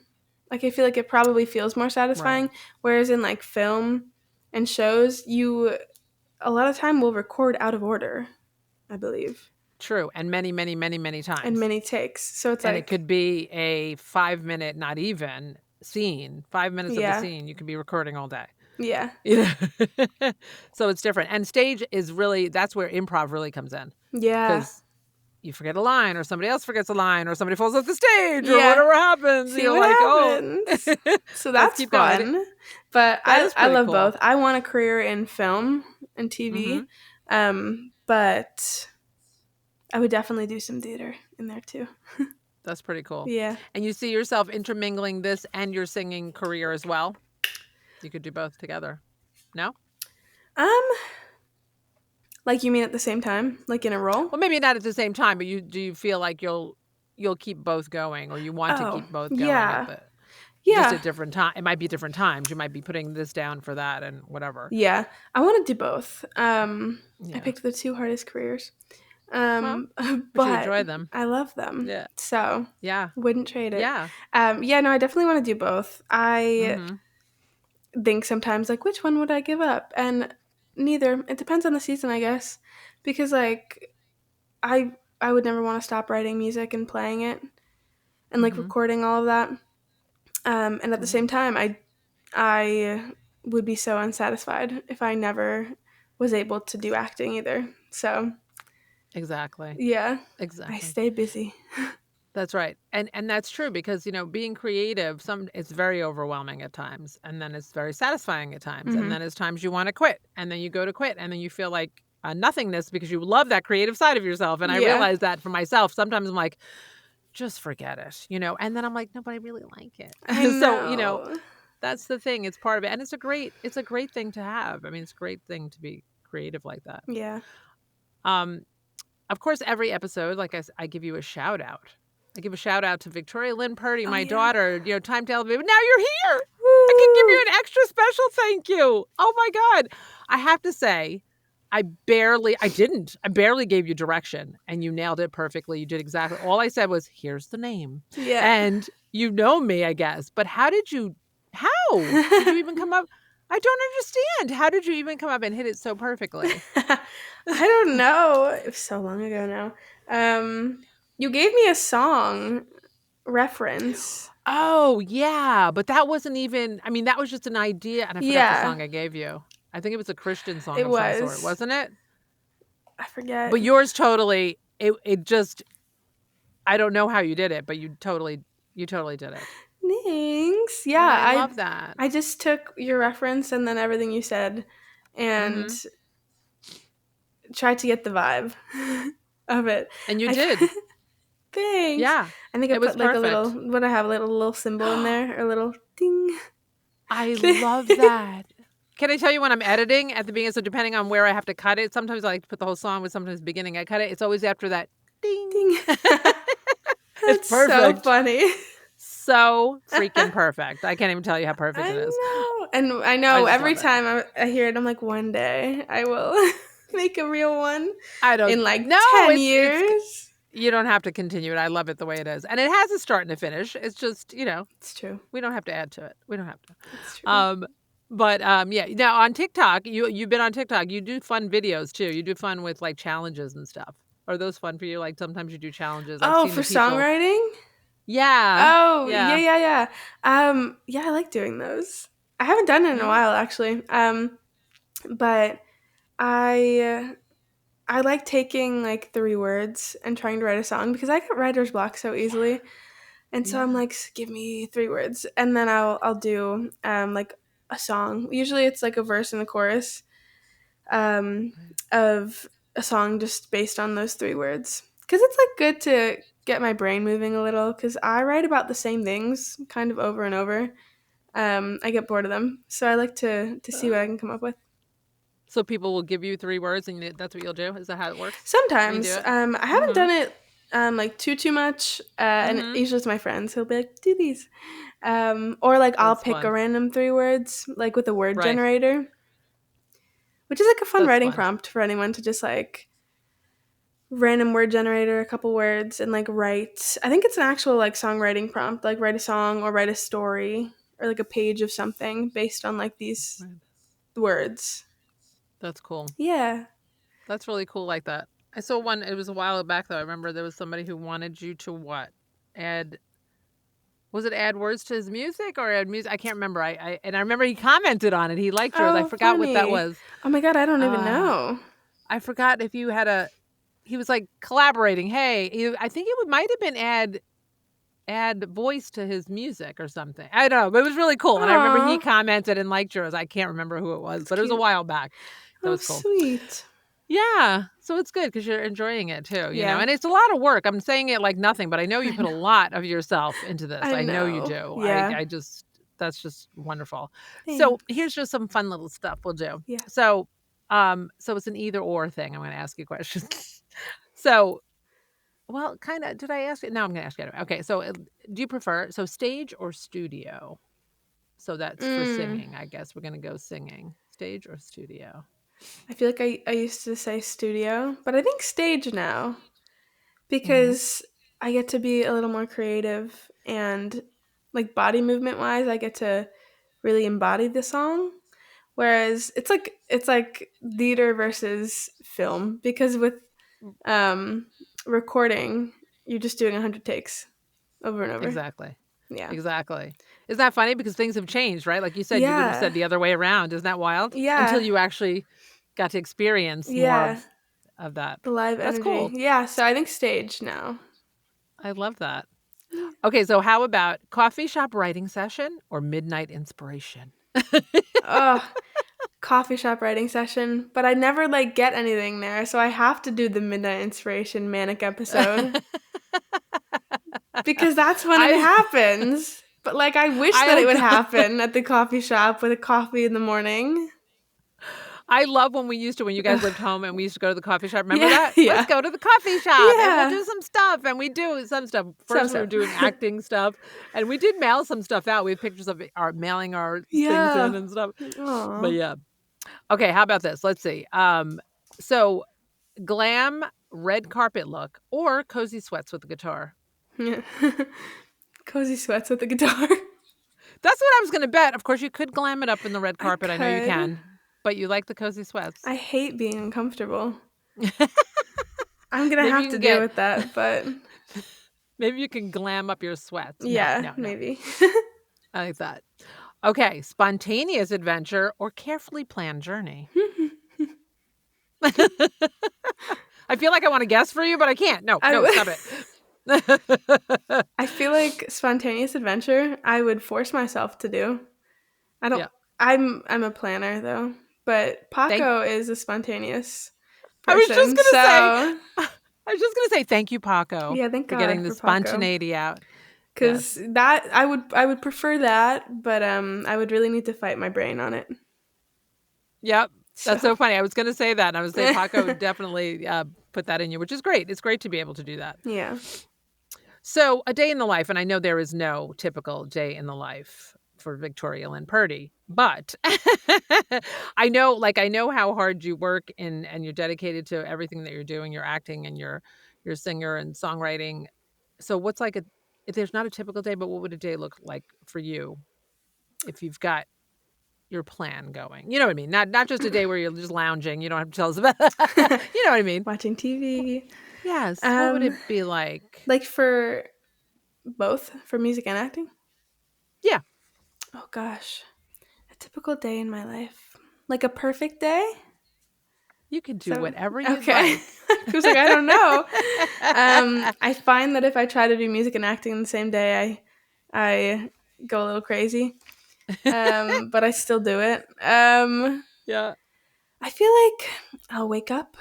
Like, I feel like it probably feels more satisfying. Right. Whereas in, like, film and shows, you a lot of time will record out of order, I believe. True. And many, many, many, many times. And many takes. So it's and it could be a 5-minute, not even, scene. 5 minutes of the scene, you could be recording all day. Yeah. So it's different. And stage is really, that's where improv really comes in. Yeah. Because you forget a line, or somebody else forgets a line, or somebody falls off the stage, or whatever happens. See what happens. Oh. So that's fun. But I love both. I want a career in film and TV. But I would definitely do some theater in there too. That's pretty cool. Yeah. And you see yourself intermingling this and your singing career as well? You could do both together. No? Like, you mean at the same time? Like in a role? Well, maybe not at the same time, but do you feel like you'll you'll keep both going, or you want to Oh, keep both going yeah. just Yeah. at different time. It might be different times. You might be putting this down for that and whatever. Yeah. I want to do both. I Yeah. picked the two hardest careers. But you But enjoy them. I love them. Yeah. So Yeah. wouldn't trade it. Yeah. Yeah, no, I definitely want to do both. I Mhm. think sometimes like which one would I give up? And neither. It depends on the season, I guess. Because like I would never want to stop writing music and playing it and like Mhm. recording all of that. And at the same time, I would be so unsatisfied if I never was able to do acting either. So Exactly. yeah, I Exactly. stay busy. That's right. And that's true because, being creative, it's very overwhelming at times, and then it's very satisfying at times. And then there's times you want to quit, and then you go to quit, and then you feel like nothingness because you love that creative side of yourself. And I Yeah. realize that for myself. Sometimes I'm like, just forget it, and then I'm like, no, but I really like it. I So, know. that's the thing. It's part of it. And it's a great thing to have. I mean, it's a great thing to be creative like that. Yeah. Of course, every episode, like I give you a shout out. I give a shout out to Victoria Lynn Purdy, my yeah. daughter, Time to Elevate. But now you're here. I can give you an extra special thank you. Oh my God. I have to say, I barely gave you direction, and you nailed it perfectly. You did exactly. All I said was, here's the name. Yeah. And you know me, I guess. But how did you even come up? I don't understand. How did you even come up and hit it so perfectly? I don't know. It was so long ago now. You gave me a song reference. Oh, yeah. But that wasn't even, I mean, that was just an idea. And I forgot the song I gave you. I think it was a Christian song It of some sort, was. wasn't it? I forget. But yours totally, it just, I don't know how you did it, but you totally did it. Thanks. Yeah, And I love that. I just took your reference and then everything you said and tried to get the vibe of it. And you did. Thanks. Yeah. I think I It was put like perfect. a little, what I have, a little symbol in there, a little ding. I love that. Can I tell you when I'm editing at the beginning? So depending on where I have to cut it, sometimes I like to put the whole song, but sometimes beginning I cut it. It's always after that ding. Ding. It's That's so perfect. funny. So freaking perfect. I can't even tell you how perfect it is. I know. And I know every time I hear it, I'm like, one day I will make a real one. I don't in like no, 10 years. You don't have to continue it. I love it the way it is. And it has a start and a finish. It's just, It's true. we don't have to add to it. We don't have to. It's true. But yeah. Now on TikTok, you've been on TikTok. You do fun videos too. You do fun with like challenges and stuff. Are those fun for you? Like sometimes you do challenges. Oh, for songwriting? Yeah. Oh, yeah. Yeah, I like doing those. I haven't done it in a while actually. But I like taking like 3 words and trying to write a song because I get writer's block so easily. And so I'm like, give me 3 words, and then I'll do like a song. Usually it's like a verse and a chorus of a song just based on those 3 words. Because it's like good to get my brain moving a little. Because I write about the same things kind of over and over. I get bored of them, so I like to see what I can come up with. So people will give you 3 words, and that's what you'll do. Is that how it works? Sometimes You do it? I haven't done it like too much, and usually it's my friends who'll be like, do these, or like I'll pick a random 3 words like with a word generator, which is like a fun writing prompt for anyone to just like random word generator, a couple words, and like write. I think it's an actual like songwriting prompt, like write a song or write a story or like a page of something based on like these words. That's cool. Yeah. That's really cool like that. I saw one, it was a while back though. I remember there was somebody who wanted you to what? Add words to his music or add music? I can't remember. I remember he commented on it. He liked yours. I forgot what that was. Oh my God, I don't even know. I forgot if you had he was like collaborating. Hey, I think it might have been add voice to his music or something. I don't know, but it was really cool. And I remember he commented and liked yours. I can't remember who it was, but it was a while back. That was cool. Sweet. Yeah. So it's good because you're enjoying it too, you know, and it's a lot of work. I'm saying it like nothing, but I know you put a lot of yourself into this. I know you do. Yeah. That's just wonderful. Thanks. So here's just some fun little stuff we'll do. Yeah. So it's an either or thing. I'm going to ask you questions. So Well, kind of. Did I ask you? No, I'm going to ask you. Okay, so do you prefer stage or studio? So that's for Mm. singing, I guess. We're going to go singing. Stage or studio? I feel like I used to say studio, but I think stage now Mm-hmm. because I get to be a little more creative and like body movement wise, I get to really embody the song. Whereas it's like theater versus film because with um, recording, you're just doing 100 takes over and over. Exactly. Yeah. Exactly. Isn't that funny? Because things have changed, right? Like you said, you would have said Yeah. the other way around. Isn't that wild? Until Yeah. you actually got to experience more Yeah. of that. The live That's energy. cool. Yeah. So I think stage now. I love that. Yeah. Okay, so how about coffee shop writing session or midnight inspiration? Oh, coffee shop writing session, but I never like get anything there, so I have to do the midnight inspiration manic episode because that's when it I happens. But like I wish I that it have would to happen at the coffee shop with a coffee in the morning. I love when when you guys lived home and we used to go to the coffee shop. Remember Yeah, that? Let's yeah. go to the coffee shop and we'll Yeah. do some stuff. And we do some stuff. Some First, we were stuff. doing acting stuff and we did mail some stuff out. We had pictures of our mailing our things in Yeah. and stuff. But Aw. yeah. Okay, how about this? Let's see. So glam red carpet look or cozy sweats with the guitar. Yeah. Cozy sweats with the guitar. That's what I was gonna bet. Of course, you could glam it up in the red I carpet. I know you could. can, but you like the cozy sweats. I hate being uncomfortable. I'm gonna Maybe you have can to deal get. with that, but Maybe you can glam up your sweats. No, yeah, no, no. maybe. I like that. Okay, spontaneous adventure or carefully planned journey. I feel like I want to guess for you, but I can't. No, no, I stop it. I feel like spontaneous adventure I would force myself to do. I don't Yeah. I'm a planner though, but Thank. Paco is a spontaneous I was just person. gonna say. So, I was just gonna say thank you, Paco, yeah, thank for getting God the for Paco. spontaneity out. Cuz Yes. that I would prefer that, but I would really need to fight my brain on it. Yep. That's So, so funny. I was gonna say that. And I would say Paco definitely put that in you, which is great. It's great to be able to do that. yeah. So, a day in the life, and I know there is no typical day in the life for Victoria Lynn Purdy, but I know how hard you work and you're dedicated to everything that you're doing, your acting and your singer and songwriting. So, what's like a if there's not a typical day, but what would a day look like for you if you've got your plan going? You know what I mean? Not just a day where you're just lounging. You don't have to tell us about. You know what I mean? Watching TV. Yes. What would it be like? Like for both, for music and acting? Yeah. Oh gosh. A typical day in my life. Like a perfect day? You can do So whatever you'd okay. like. I was like, I don't know. I find that if I try to do music and acting in the same day, I go a little crazy. But I still do it. Yeah. I feel like I'll wake up.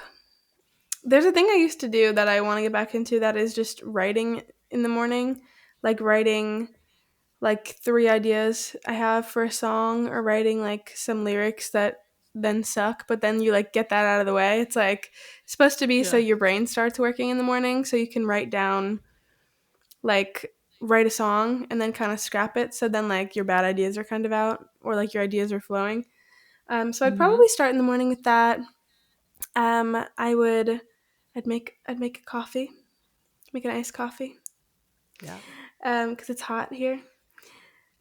There's a thing I used to do that I want to get back into that is just writing in the morning, like writing like 3 ideas I have for a song or writing like some lyrics that then suck, but then you like get that out of the way. It's like supposed to be so Yeah. your brain starts working in the morning so you can write a song and then kind of scrap it so then like your bad ideas are kind of out or like your ideas are flowing. So I'd Mhm. probably start in the morning with that. I would I'd make a coffee, make an iced coffee. Yeah. Because it's hot here.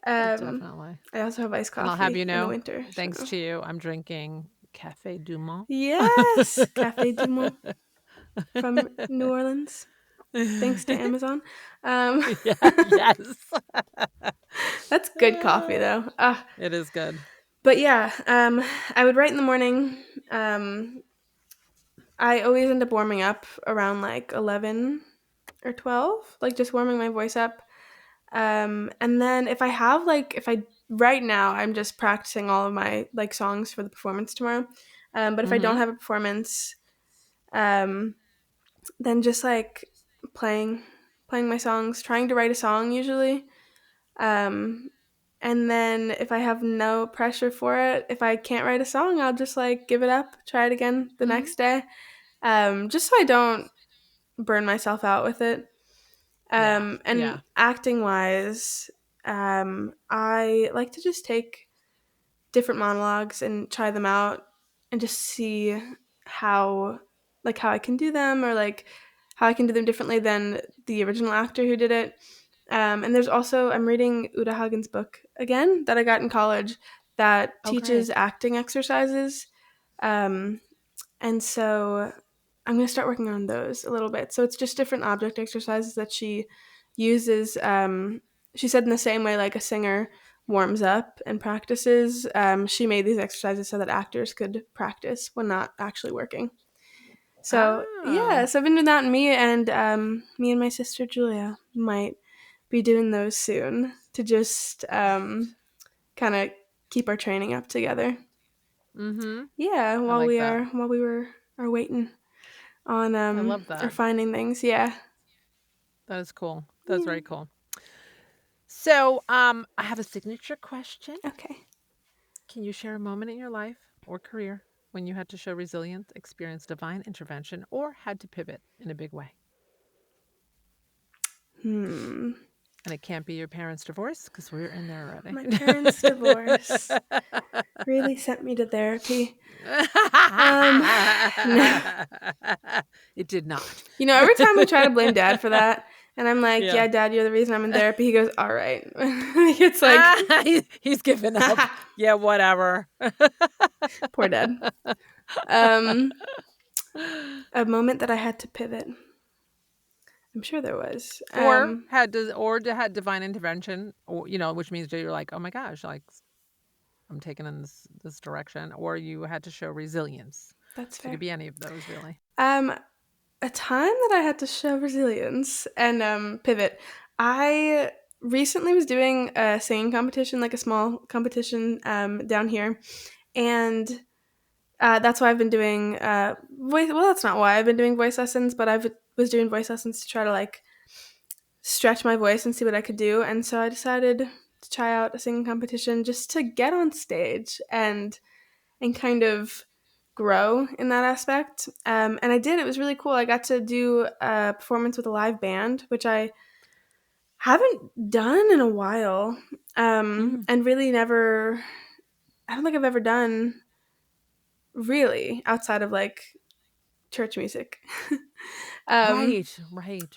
Definitely. I also have iced And I'll have coffee you in the know, winter. thanks So. to you, I'm drinking Café Du Monde. Yes, Café Du Monde from New Orleans. Thanks to Amazon. Um, Yeah, yes. that's good coffee though. It is good. But yeah, I would write in the morning. I always end up warming up around like 11 or 12, like just warming my voice up. And then if I right now I'm just practicing all of my like songs for the performance tomorrow. But if I don't Mhm. have a performance, um, then just like playing my songs, trying to write a song usually. Um, and then if I have no pressure for it, if I can't write a song, I'll just like give it up, try it again the Mhm. next day. Just so I don't burn myself out with it. And acting wise, I like to just take different monologues and try them out and just see how I can do them, or like how I can do them differently than the original actor who did it. And there's also, I'm reading Uta Hagen's book again that I got in college that teaches acting exercises. And so I'm going to start working on those a little bit. So it's just different object exercises that she uses. She said in the same way like a singer warms up and practices, she made these exercises so that actors could practice when not actually working. So yeah, so I've been doing that, and me and my sister Julia might be doing those soon to just kind of keep our training up together. Mm-hmm. Yeah, while we are waiting on I love that. or finding things. Yeah. That is cool. That's very cool. So, I have a signature question. Okay. Can you share a moment in your life or career when you had to show resilience, experience divine intervention, or had to pivot in a big way? And it can't be your parents' divorce because we're in there already. My parents' divorce really sent me to therapy. It did not. You know, every time we try to blame Dad for that, and I'm like, yeah, Dad, you're the reason I'm in therapy. He goes, all right. It's like he's given up. Yeah, whatever. Poor Dad. A moment that I had to pivot. I'm sure there was. Or had divine intervention, or which means you're like, oh my gosh, like I'm taking in this direction, or you had to show resilience. That's fair. It could be any of those, really. A time that I had to show resilience and pivot. I recently was doing a singing competition, like a small competition down here, and that's why I've been doing voice. Well, that's not why I've been doing voice lessons, but I was doing voice lessons to try to like stretch my voice and see what I could do. And so I decided to try out a singing competition just to get on stage and kind of grow in that aspect. And I did. It was really cool. I got to do a performance with a live band, which I haven't done in a while, and really never. I don't think I've ever done really outside of like church music. Right.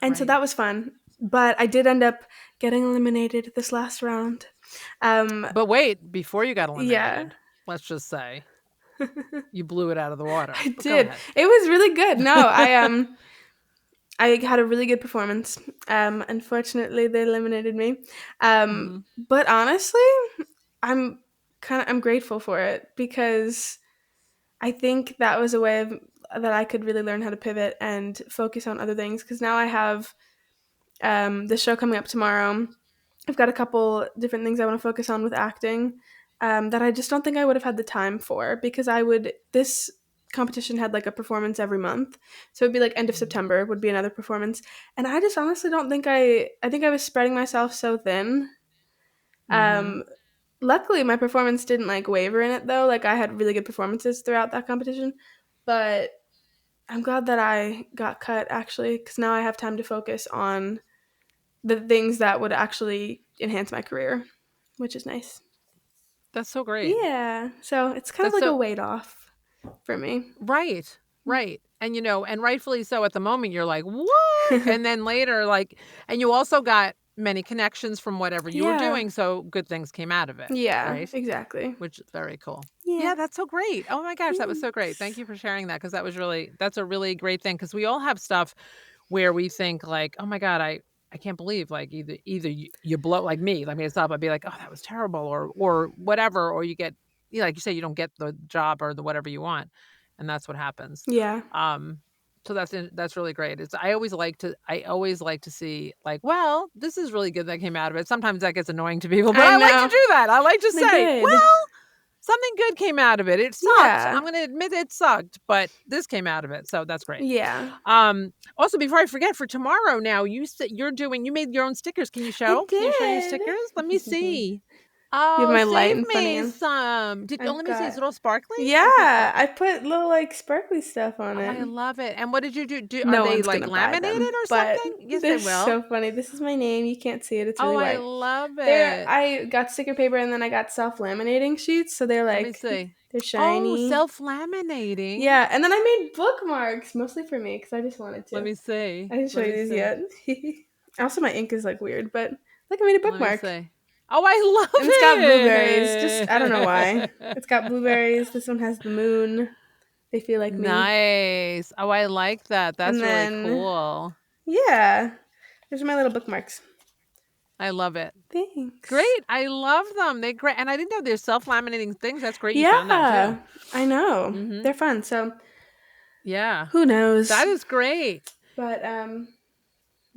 And so that was fun. But I did end up getting eliminated this last round. But wait, before you got eliminated, let's just say you blew it out of the water. I did. It was really good. No, I had a really good performance. Unfortunately, they eliminated me. But honestly, I'm grateful for it, because I think that was a way that I could really learn how to pivot and focus on other things. Because now I have the show coming up tomorrow. I've got a couple different things I want to focus on with acting that I just don't think I would have had the time for, because this competition had like a performance every month. So it'd be like end of September would be another performance. And I just honestly don't think I think I was spreading myself so thin. Luckily my performance didn't like waver in it though. Like I had really good performances throughout that competition, but I'm glad that I got cut actually, because now I have time to focus on the things that would actually enhance my career, which is nice. That's so great. Yeah. So it's kind of like a weight off for me. Right. And, and rightfully so. At the moment, you're like, what? And then later, like, and you also got many connections from whatever you were doing. So good things came out of it. Yeah, right? Exactly. Which is very cool. Yeah, that's so great. Oh my gosh, that was so great. Thank you for sharing that, because that's a really great thing, because we all have stuff where we think like, oh my God, I can't believe, like either you blow, like me, like myself, I'd be like, oh, that was terrible, or whatever, or you get, like you say, you don't get the job or the whatever you want, and that's what happens. Yeah. So that's really great. I always like to see like, well, this is really good that came out of it. Sometimes that gets annoying to people, but I like to do that. I like to say, well, something good came out of it. It sucked. Yeah. I'm going to admit it sucked, but this came out of it. So that's great. Yeah. Also, before I forget, for tomorrow now, you made your own stickers. Can you show? I did. Can you show your stickers? Let me see. You have Oh, my light save in front of me you. some. Oh, I've let me see. Is got it all sparkly? Is it yeah. I put little like sparkly stuff on Oh, it. I love it. And what did you do? Are No they one's like gonna buy laminated them, or but something? Yes, they they're will. so funny. This is my name. You can't see it. It's Oh, really I white. love They're it. I got sticker paper and then I got self-laminating sheets, so they're Let me like see. they're Oh, shiny. self-laminating. Yeah, and then I made bookmarks mostly for me because I just wanted Let to. me see. I didn't show Let you me these see. yet. Also, my ink is like weird, but look, I made a Let me bookmark. see. Oh, I And it's got blueberries. Just I don't know why. love It's got blueberries. This one has the moon. They feel like me. Nice. Oh, I like that. And That's really then cool. yeah, these are my little bookmarks. I love it. Thanks. Great. I love them. They great. And I didn't know there's self-laminating things. That's great you found that too. Yeah, I know. Mhm. They're fun. So Yeah. who knows? That is great. But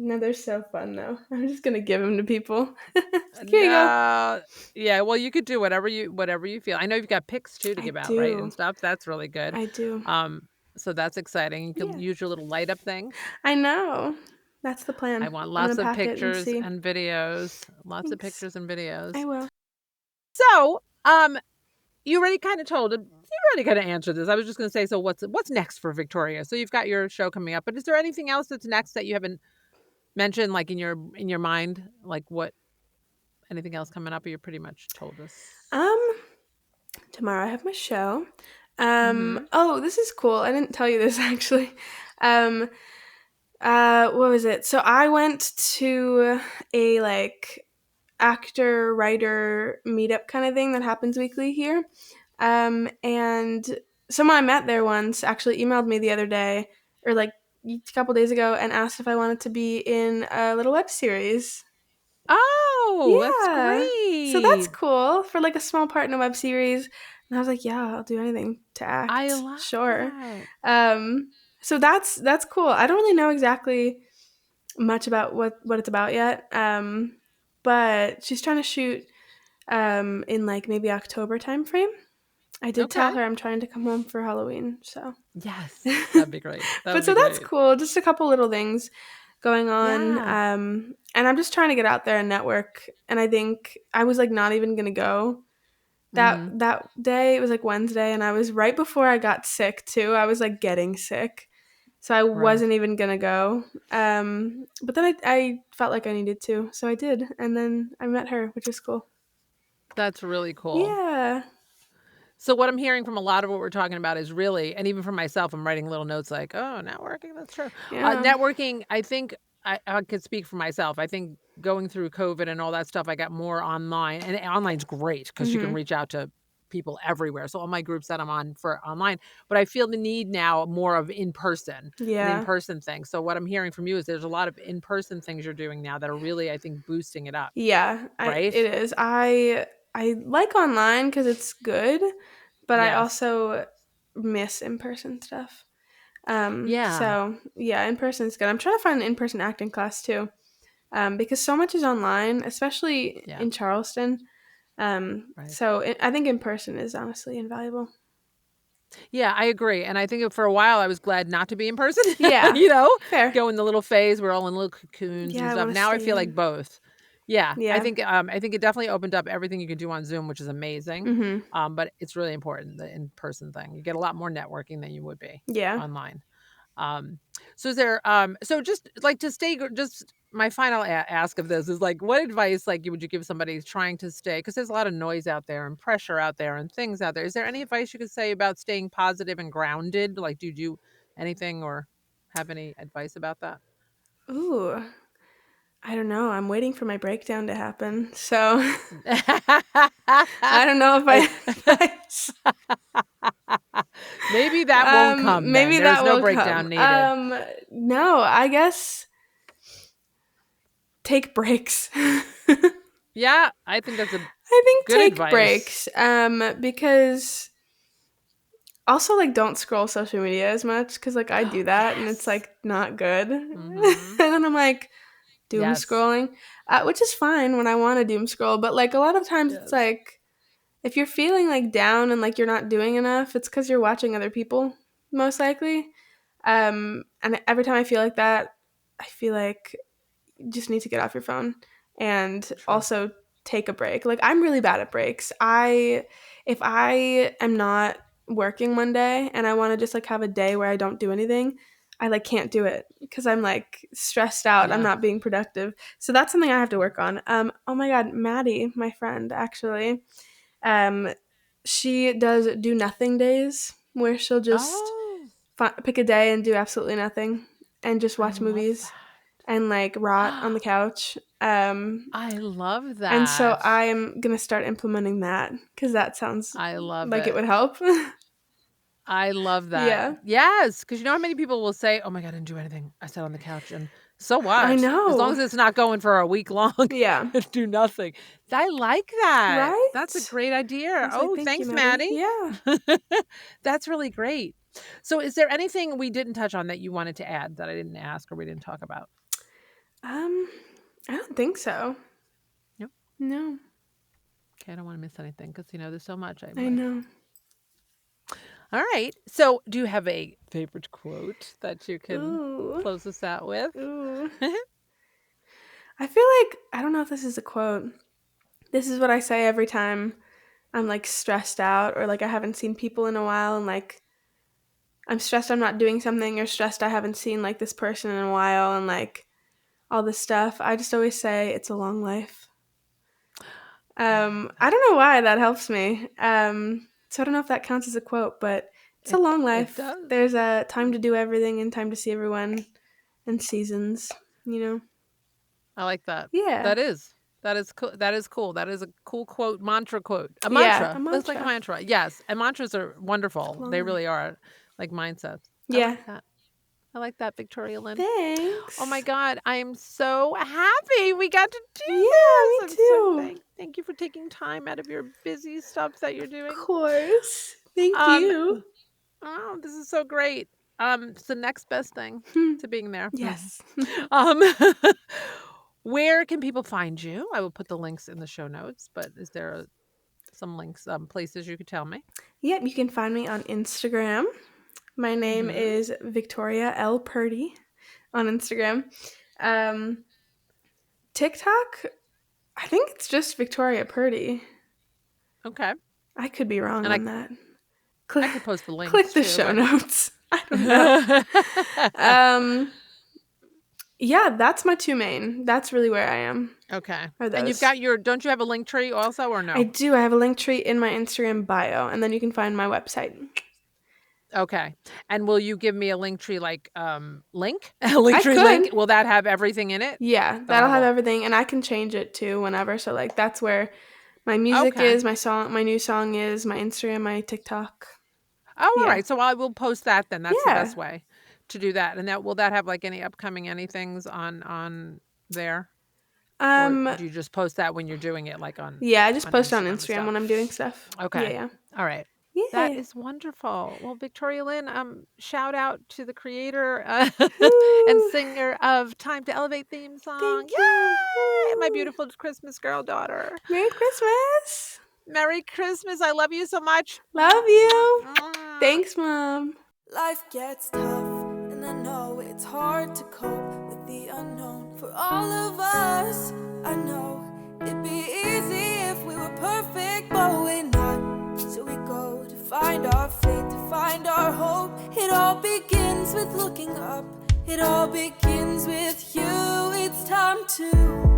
no, they're so fun though. I'm just gonna give them to people. It's like, here you go. No. Yeah, well, you could do whatever you feel. I know you've got pics too to I give out, right? And do. stuff. That's really good. I do. Um, so that's exciting. You can Yeah. use your little light up things. I know. That's the I plan. want I'm gonna lots of pack it and pictures see. and videos. Lots of Thanks. pictures and I videos. will. So, you already kind of told it. You already kind of answered this. I was just going to say, so what's next for Victoria? So you've got your show coming up, but is there anything else that's next that you haven't mentioned, like in your mind, like what anything else coming up? Or you pretty much told us. Um, Tomorrow I have my show. Mm-hmm. Oh, this is cool. I didn't tell you this actually. Um, what was it? So I went to a like actor writer meetup kind of thing that happens weekly here. And someone I met there once actually emailed me the other day or like a couple days ago and asked if I wanted to be in a little web series. Oh, that's Yeah. So that's great. cool for like a small part in a web series. And I was like, yeah, I'll do anything to I act. love Sure. that. So that's cool. I don't really know exactly much about what it's about yet. But she's trying to shoot in like maybe October timeframe. I did tell Okay. her I'm trying to come home for Halloween, so Yes, that'd be great. That but would be so that's great. cool. Just a couple little things going on. Yeah. And I'm just trying to get out there and network. And I think I was like not even gonna go Mm-hmm. that day. It was like Wednesday, and I was right before I got sick too. I was like getting sick, so I Right. wasn't even gonna go. But then I felt like I needed to, so I did. And then I met her, which was cool. That's really cool. Yeah. So what I'm hearing from a lot of what we're talking about is really, and even for myself, I'm writing little notes like, oh, networking, that's true. Yeah. Networking, I think I could speak for myself. I think going through COVID and all that stuff, I got more online, and online's great because you can Mhm. reach out to people everywhere. So all my groups that I'm on for online, but I feel the need now more of an Yeah. in-person thing. So what I'm hearing from you is there's a lot of in-person things you're doing now that are really, I think, boosting it up, Yeah, right? it is. I like online because it's good, but I Yes. also miss in person stuff. Yeah. So yeah, in person is good. I'm trying to find an in person acting class too, because so much is online, especially Yeah. in Charleston. Right. I think in person is honestly invaluable. Yeah, I agree, and I think for a while I was glad not to be in person, Yeah, you know, fair. go in the little phase, we're all in little cocoons and Yeah, I stuff. want to Now I stay feel like in. both. Yeah, Yeah. I think it definitely opened up everything you can do on Zoom, which is amazing. Mhm. But it's really important, the in-person thing. You get a lot more networking than you would be Yeah. online. Um, so is there so just like to stay just my final ask of this is like what advice like would you give somebody who's trying to stay because there's a lot of noise out there and pressure out there and things out there. Is there any advice you could say about staying positive and grounded? Like do you do anything or have any advice about that? Ooh, I don't know. I'm waiting for my breakdown to happen. So I don't know if I I, have advice. maybe that won't come then. Maybe There's that no will come. breakdown needed. No, I guess take breaks. I Yeah, I think that's a think good take advice. breaks. Because also like don't scroll social media as much because like I do that and it's Yes. like not good. And Mm-hmm. then I'm like doom Yes. scrolling, which is fine when I want to doom scroll, but like a lot of times it's Yes. like if you're feeling like down and like you're not doing enough, it's because you're watching other people most likely. And every time I feel like that, I feel like you just need to get off your phone and True. also take a break. Like, I'm really bad at breaks. If I am not working one day and I want to just like have a day where I don't do anything, I like can't do it because I'm like stressed out. I'm Yeah. not being productive. So that's something I have to work on. Oh my God, Maddie, my friend, actually, she does do nothing days where she'll just pick a day and do absolutely nothing and just watch I love movies that. and like rot on the couch. I love that. And so I'm gonna start implementing that because that sounds I love like it. it would help. I love that. Yeah. Yes, because you know how many people will say, "Oh my God, I didn't do anything. I sat on the couch." And so what? I know. As long as it's not going for a week long. Yeah. Do nothing. I like that. Right? That's a great idea. I was like, Oh, "Thank thanks, you, Maddie. Yeah. That's really great. So is there anything we didn't touch on that you wanted to add that I didn't ask or we didn't talk about? I don't think so. Nope. No. Okay, I don't want to miss anything because, there's so much. I know. All right. So do you have a favorite quote that you can Ooh. close us out with? Ooh. I feel like, I don't know if this is a quote. This is what I say every time I'm like stressed out or like I haven't seen people in a while and like I'm stressed I'm not doing something or stressed I haven't seen like this person in a while and like all this stuff. I just always say it's a long life. I don't know why that helps me. So I don't know if that counts as a quote, but it's a long life. It does. There's a time to do everything and time to see everyone and seasons, I like that. Yeah. That is cool. That is cool. That is a cool quote, mantra quote. A Yeah, mantra. That's like a mantra. Yes. And mantras are wonderful. They really are like mindsets. Yeah. I like that, Victoria Lynn. Thanks. Oh my God. I am so happy we got to do this. Yeah, me too. Thank you for taking time out of your busy stuff that you're doing. Of course. Thank you. Oh, this is so great. It's the next best thing to being there. Yes. Where can people find you? I will put the links in the show notes, but is there some links, places you could tell me? Yep, you can find me on Instagram. My name is Victoria L. Purdy on Instagram. TikTok, I think it's just Victoria Purdy. Okay. I could be wrong on that. I could post the links. Click the show notes. I don't know. Yeah, that's my two main. That's really where I am. Okay. And you've got don't you have a link tree also or no? I do. I have a link tree in my Instagram bio, and then you can find my website. Okay. And will you give me a link tree link? A link tree link? Will that have everything in it? Yeah, that'll have everything, and I can change it too whenever. So like that's where my music is, my new song is, my Instagram, my TikTok. Oh, all right. So I will post that then. That's the best way to do that. And will that have like any upcoming anythings on there? Or do you just post that when you're doing it like on? Yeah, I just post it on Instagram when I'm doing stuff. Okay. Yeah. All right. Yeah. That is wonderful. Well, Victoria Lynn, shout out to the creator and singer of Time to Elevate theme song. Thank you. My beautiful Christmas girl daughter. Merry Christmas. Merry Christmas. I love you so much. Love you. Thanks, Mom. Life gets tough, and I know it's hard to cope with the unknown. For all of us, I know it'd be easy if we were perfect, but we're not. So we go to find our faith, to find our hope. It all begins with looking up. It all begins with you. It's time to